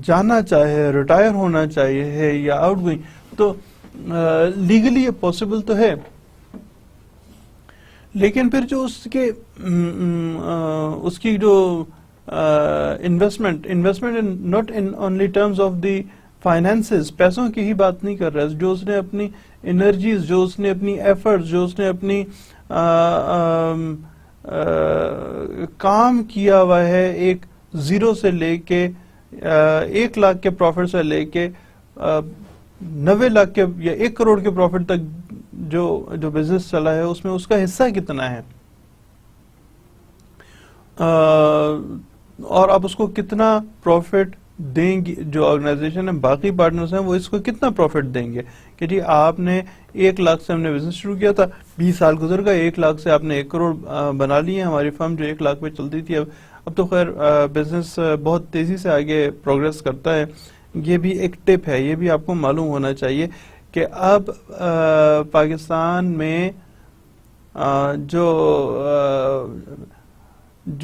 جانا چاہے، ریٹائر ہونا چاہیے یا آؤٹ گوئنگ، تو لیگلی یہ پاسبل تو ہے، لیکن پھر جو اس کی جو investment not in only terms of the finances, پیسوں کی ہی بات نہیں کر رہا، جو اس نے اپنی انرجیز، جو اس نے اپنی ایفرٹس، جو اس نے اپنی کام کیا ہوا ہے ایک زیرو سے لے کے 1 لاکھ کے پروفٹ سے لے کے 90 لاکھ کے یا 1 کروڑ کے پروفٹ تک جو بزنس چلا ہے، اس میں اس کا حصہ کتنا ہے، اور آپ اس کو کتنا پروفٹ دیں گے، جو آرگنائزیشن ہے باقی پارٹنرز ہیں وہ اس کو کتنا پروفٹ دیں گے کہ جی آپ نے 1 لاکھ سے ہم نے بزنس شروع کیا تھا، 20 سال گزر گئے، 1 لاکھ سے آپ نے 1 کروڑ بنا لی ہے، ہماری فرم جو 1 لاکھ پہ چلتی تھی اب تو خیر بزنس بہت تیزی سے آگے پروگریس کرتا ہے۔ یہ بھی ایک ٹپ ہے، یہ بھی آپ کو معلوم ہونا چاہیے کہ اب پاکستان میں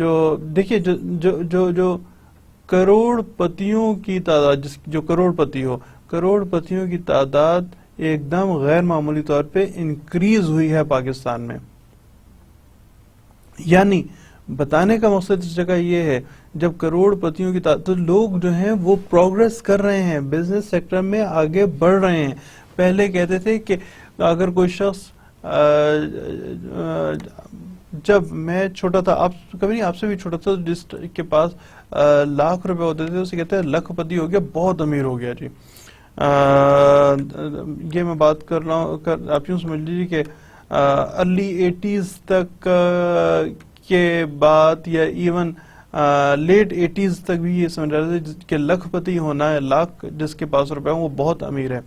جو دیکھیے جو کروڑ پتیوں کی تعداد، جو کروڑ پتیوں کی تعداد ایک دم غیر معمولی طور پہ انکریز ہوئی ہے پاکستان میں۔ یعنی بتانے کا مقصد اس جگہ یہ ہے، جب کروڑ پتیوں کی تعداد، تو لوگ جو ہیں وہ پروگریس کر رہے ہیں، بزنس سیکٹر میں آگے بڑھ رہے ہیں۔ پہلے کہتے تھے کہ اگر کوئی شخص جب میں چھوٹا تھا، کبھی نہیں آپ سے بھی چھوٹا تھا، جس کے پاس لاکھ روپے ہوتے تھے اسے کہتے ہیں لکھ پتی ہو گیا، بہت امیر ہو گیا جی۔ یہ میں بات کر رہا ہوں، آپ یوں سمجھ لیجیے کہ ارلی 80s تک کے بعد یا ایون لیٹ 80s تک بھی یہ سمجھ رہے تھے کہ لکھ پتی ہونا ہے، لاکھ جس کے پاس روپے ہوں وہ بہت امیر ہے۔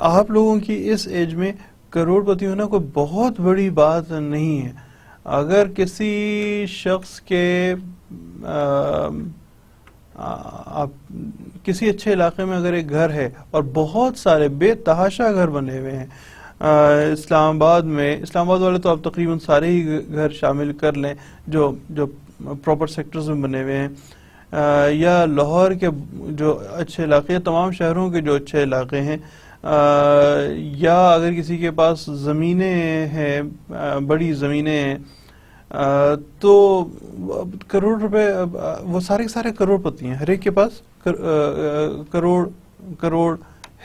آپ لوگوں کی اس ایج میں کروڑ پتی ہونا کوئی بہت بڑی بات نہیں ہے۔ اگر کسی شخص کے کسی اچھے علاقے میں اگر ایک گھر ہے اور بہت سارے بے تحاشا گھر بنے ہوئے ہیں، اسلام آباد والے تو آپ تقریباً سارے ہی گھر شامل کر لیں جو پراپر سیکٹرز میں بنے ہوئے ہیں، یا لاہور کے جو اچھے علاقے، تمام شہروں کے جو اچھے علاقے ہیں، یا اگر کسی کے پاس زمینیں ہیں، بڑی زمینیں ہیں، تو کروڑ روپے، وہ سارے کے سارے کروڑ پتی ہیں، ہر ایک کے پاس کروڑ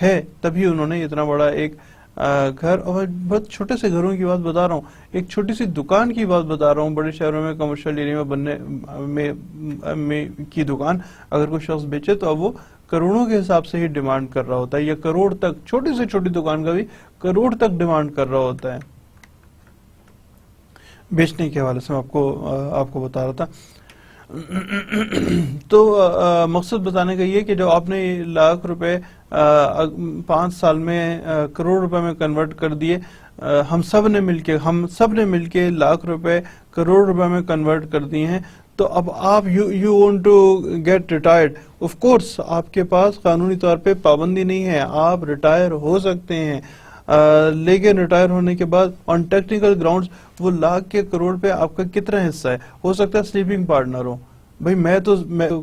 ہے، تبھی انہوں نے اتنا بڑا ایک گھر، اور بہت چھوٹے سے گھروں کی بات بتا رہا ہوں، ایک چھوٹی سی دکان کی بات بتا رہا ہوں، بڑے شہروں میں کمرشل ایریا میں بننے میں کی دکان اگر کوئی شخص بیچے تو اب وہ کروڑوں کے حساب سے ہی ڈیمانڈ کر رہا ہوتا ہے، یا کروڑ تک، چھوٹی سے چھوٹی دکان کا بھی کروڑ تک ڈیمانڈ کر رہا ہوتا ہے۔ بیچنے کے حوالے سے میں آپ کو بتا رہا تھا۔ تو مقصد بتانے کا یہ کہ جو آپ نے لاکھ روپے 5 سال میں کروڑ روپے میں کنورٹ کر دیے، ہم سب نے مل کے لاکھ روپے کروڑ روپے میں کنورٹ کر دیے ہیں، تو اب آپ you want to get retired, of course آپ کے پاس قانونی طور پہ پابندی نہیں ہے، آپ ریٹائر ہو سکتے ہیں، لیکن ریٹائر ہونے کے بعد آن ٹیکنیکل گراؤنڈز وہ لاکھ کے کروڑ پہ آپ کا کتنا حصہ ہے؟ ہو سکتا ہے سلیپنگ پارٹنر ہو، بھائی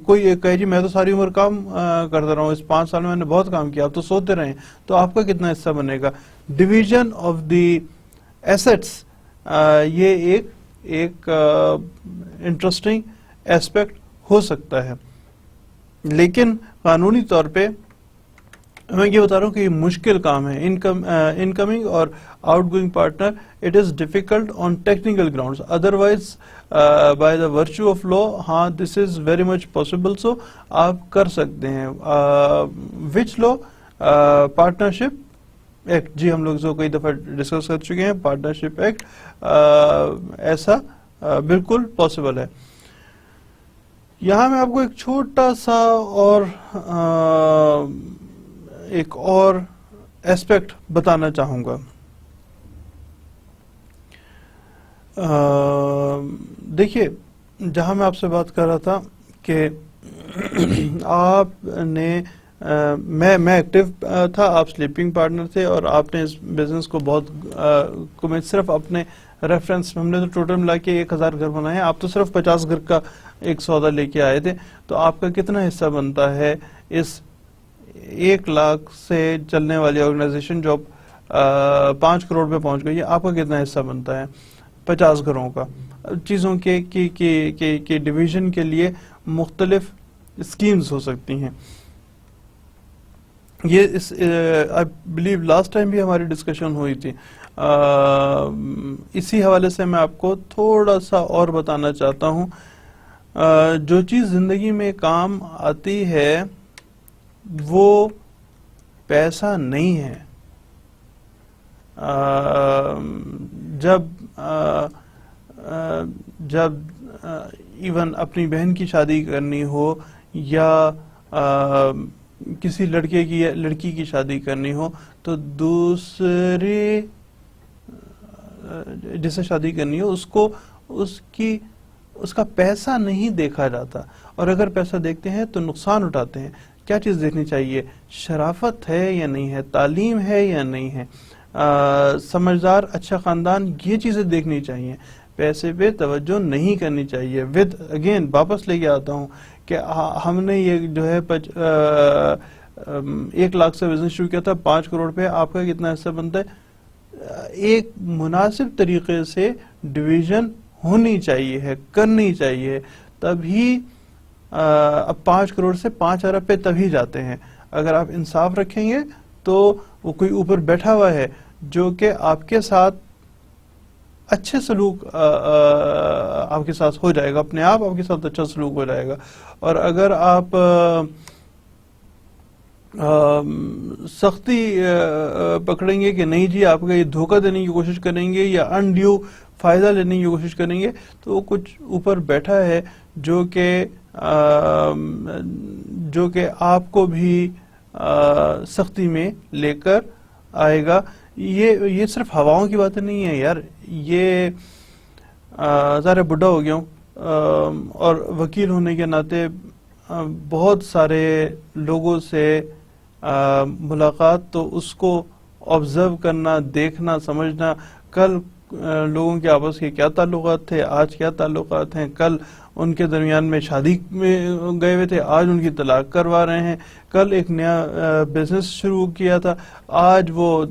کوئی کہے جی میں تو ساری عمر کام کرتا رہا ہوں، اس 5 سال میں نے بہت کام کیا، آپ تو سوتے رہے، تو آپ کا کتنا حصہ بنے گا؟ ڈویژن آف دی ایسٹس، یہ ایک انٹرسٹنگ ایسپیکٹ ہو سکتا ہے، لیکن قانونی طور پہ میں یہ بتا رہا ہوں کہ یہ مشکل کام ہے، انکمنگ اور out going partner, it is difficult on technical grounds, otherwise by the virtue of law, ہاں دس از ویری مچ پاسبل، سو آپ کر سکتے ہیں۔ وچ لا؟ پارٹنرشپ ایکٹ، جی ہم لوگ جو کئی دفعہ ڈسکس کر چکے ہیں، پارٹنرشپ ایکٹ، ایسا بالکل پاسبل ہے۔ یہاں میں آپ کو ایک چھوٹا سا ایک اور ایسپیکٹ بتانا چاہوں گا۔ دیکھیے، جہاں میں آپ سے بات کر رہا تھا کہ آپ نے میں ایکٹیو تھا، آپ سلیپنگ پارٹنر تھے، اور آپ نے اس بزنس کو بہت میں صرف اپنے ریفرنس، ہم نے تو ٹوٹل ملا کے 1000 گھر بنائے ہیں، آپ تو صرف 50 گھر کا ایک سودا لے کے آئے تھے، تو آپ کا کتنا حصہ بنتا ہے اس 1 لاکھ سے چلنے والی آرگنائزیشن جو 5 کروڑ پہ پہنچ گئی ہے، آپ کا کتنا حصہ بنتا ہے؟ 50 گھروں کا. چیزوں کے ڈویژن کے لیے مختلف اسکیمز ہو سکتی ہیں. یہ آئی بلیو لاسٹ ٹائم بھی ہماری ڈسکشن ہوئی تھی. اسی حوالے سے میں آپ کو تھوڑا سا اور بتانا چاہتا ہوں. جو چیز زندگی میں کام آتی ہے وہ پیسہ نہیں ہے. جب ایون اپنی بہن کی شادی کرنی ہو یا کسی لڑکی کی شادی کرنی ہو تو دوسرے جسے شادی کرنی ہو اس کا پیسہ نہیں دیکھا جاتا، اور اگر پیسہ دیکھتے ہیں تو نقصان اٹھاتے ہیں. کیا چیز دیکھنی چاہیے؟ شرافت ہے یا نہیں ہے، تعلیم ہے یا نہیں ہے، سمجھدار اچھا خاندان، یہ چیزیں دیکھنی چاہیے. پیسے پہ توجہ نہیں کرنی چاہیے. اگین واپس لے کے آتا ہوں کہ ہم نے یہ جو ہے 1 لاکھ سے بزنس شروع کیا تھا، 5 کروڑ پہ آپ کا کتنا حصہ بنتا ہے؟ ایک مناسب طریقے سے ڈویژن ہونی چاہیے، کرنی چاہیے، تبھی اب 5 کروڑ سے 5 ارب پہ تبھی جاتے ہیں. اگر آپ انصاف رکھیں گے تو وہ کوئی اوپر بیٹھا ہوا ہے جو کہ آپ کے ساتھ اچھے سلوک آپ کے ساتھ ہو جائے گا، اپنے آپ کے ساتھ اچھا سلوک ہو جائے گا. اور اگر آپ سختی پکڑیں گے کہ نہیں جی آپ کا یہ دھوکہ دینے کی کوشش کریں گے یا انڈیو فائدہ لینے کی کوشش کریں گے، تو وہ کچھ اوپر بیٹھا ہے جو کہ آپ کو بھی سختی میں لے کر آئے گا. یہ صرف ہواؤں کی باتیں نہیں ہیں یار. یہ ذرا بڈھا ہو گیا ہوں اور وکیل ہونے کے ناطے بہت سارے لوگوں سے ملاقات، تو اس کو آبزرو کرنا، دیکھنا، سمجھنا، کل لوگوں کے آپس کے کیا تعلقات تھے، آج کیا تعلقات ہیں، کل ان کے درمیان میں شادی میں گئے ہوئے تھے، آج ان کی طلاق کروا رہے ہیں، کل ایک نیا بزنس شروع کیا تھا، آج وہ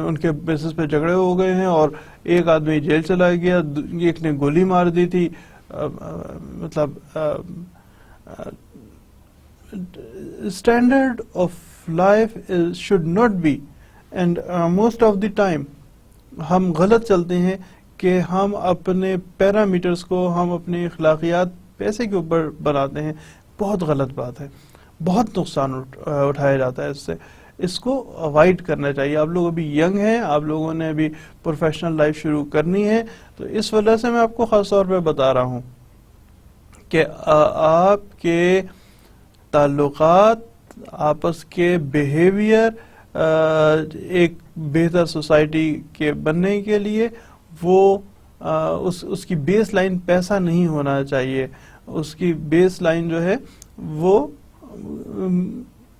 ان کے بزنس پہ جھگڑے ہو گئے ہیں اور ایک آدمی جیل چلا گیا، ایک نے گولی مار دی تھی. مطلب standard of life should not be, and most of the time ہم غلط چلتے ہیں کہ ہم اپنے پیرامیٹرز کو، ہم اپنے اخلاقیات پیسے کے اوپر بناتے ہیں. بہت غلط بات ہے، بہت نقصان اٹھایا جاتا ہے اس سے. اس کو اوائڈ کرنا چاہیے. آپ لوگ ابھی ینگ ہیں، آپ لوگوں نے ابھی پروفیشنل لائف شروع کرنی ہے، تو اس وجہ سے میں آپ کو خاص طور پہ بتا رہا ہوں کہ آپ کے تعلقات، آپس کے بیہیویئر ایک بہتر سوسائٹی کے بننے کے لیے وہ اس کی بیس لائن پیسہ نہیں ہونا چاہیے. اس کی بیس لائن جو ہے وہ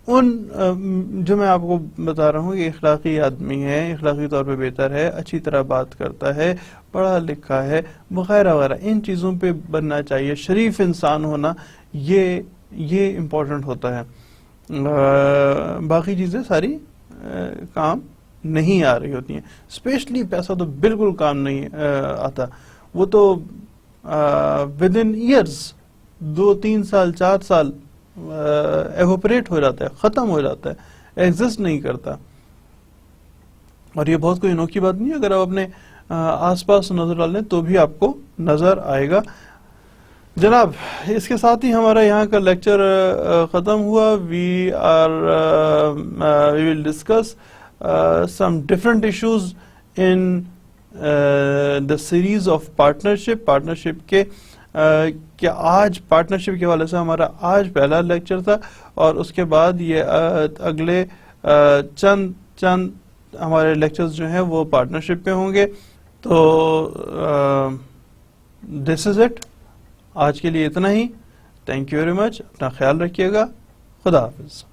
جو میں آپ کو بتا رہا ہوں کہ اخلاقی آدمی ہے، اخلاقی طور پہ بہتر ہے، اچھی طرح بات کرتا ہے، پڑھا لکھا ہے، وغیرہ وغیرہ، ان چیزوں پہ بننا چاہیے. شریف انسان ہونا یہ امپورٹنٹ ہوتا ہے. باقی چیزیں ساری کام نہیں آ رہی ہوتی ہیں. اسپیشلی پیسہ تو بالکل کام نہیں آتا. وہ تو ود ان ایئرز 2-3 سال 4 سال ایوپریٹ ہو جاتا ہے، ختم ہو جاتا ہے، ایگزسٹ نہیں کرتا. اور یہ بہت کوئی انوکھی بات نہیں ہے. اگر آپ اپنے آس پاس نظر ڈالیں تو بھی آپ کو نظر آئے گا. جناب اس کے ساتھ ہی ہمارا یہاں کا لیکچر ختم ہوا. We will discuss some different issues in the series of partnership کے کہ آج پارٹنرشپ کے حوالے سے ہمارا آج پہلا لیکچر تھا، اور اس کے بعد یہ اگلے چند ہمارے لیکچرز جو ہیں وہ پارٹنرشپ پہ ہوں گے. تو دس از اٹ. آج کے لیے اتنا ہی. Thank you very much. اپنا خیال رکھیے گا. خدا حافظ.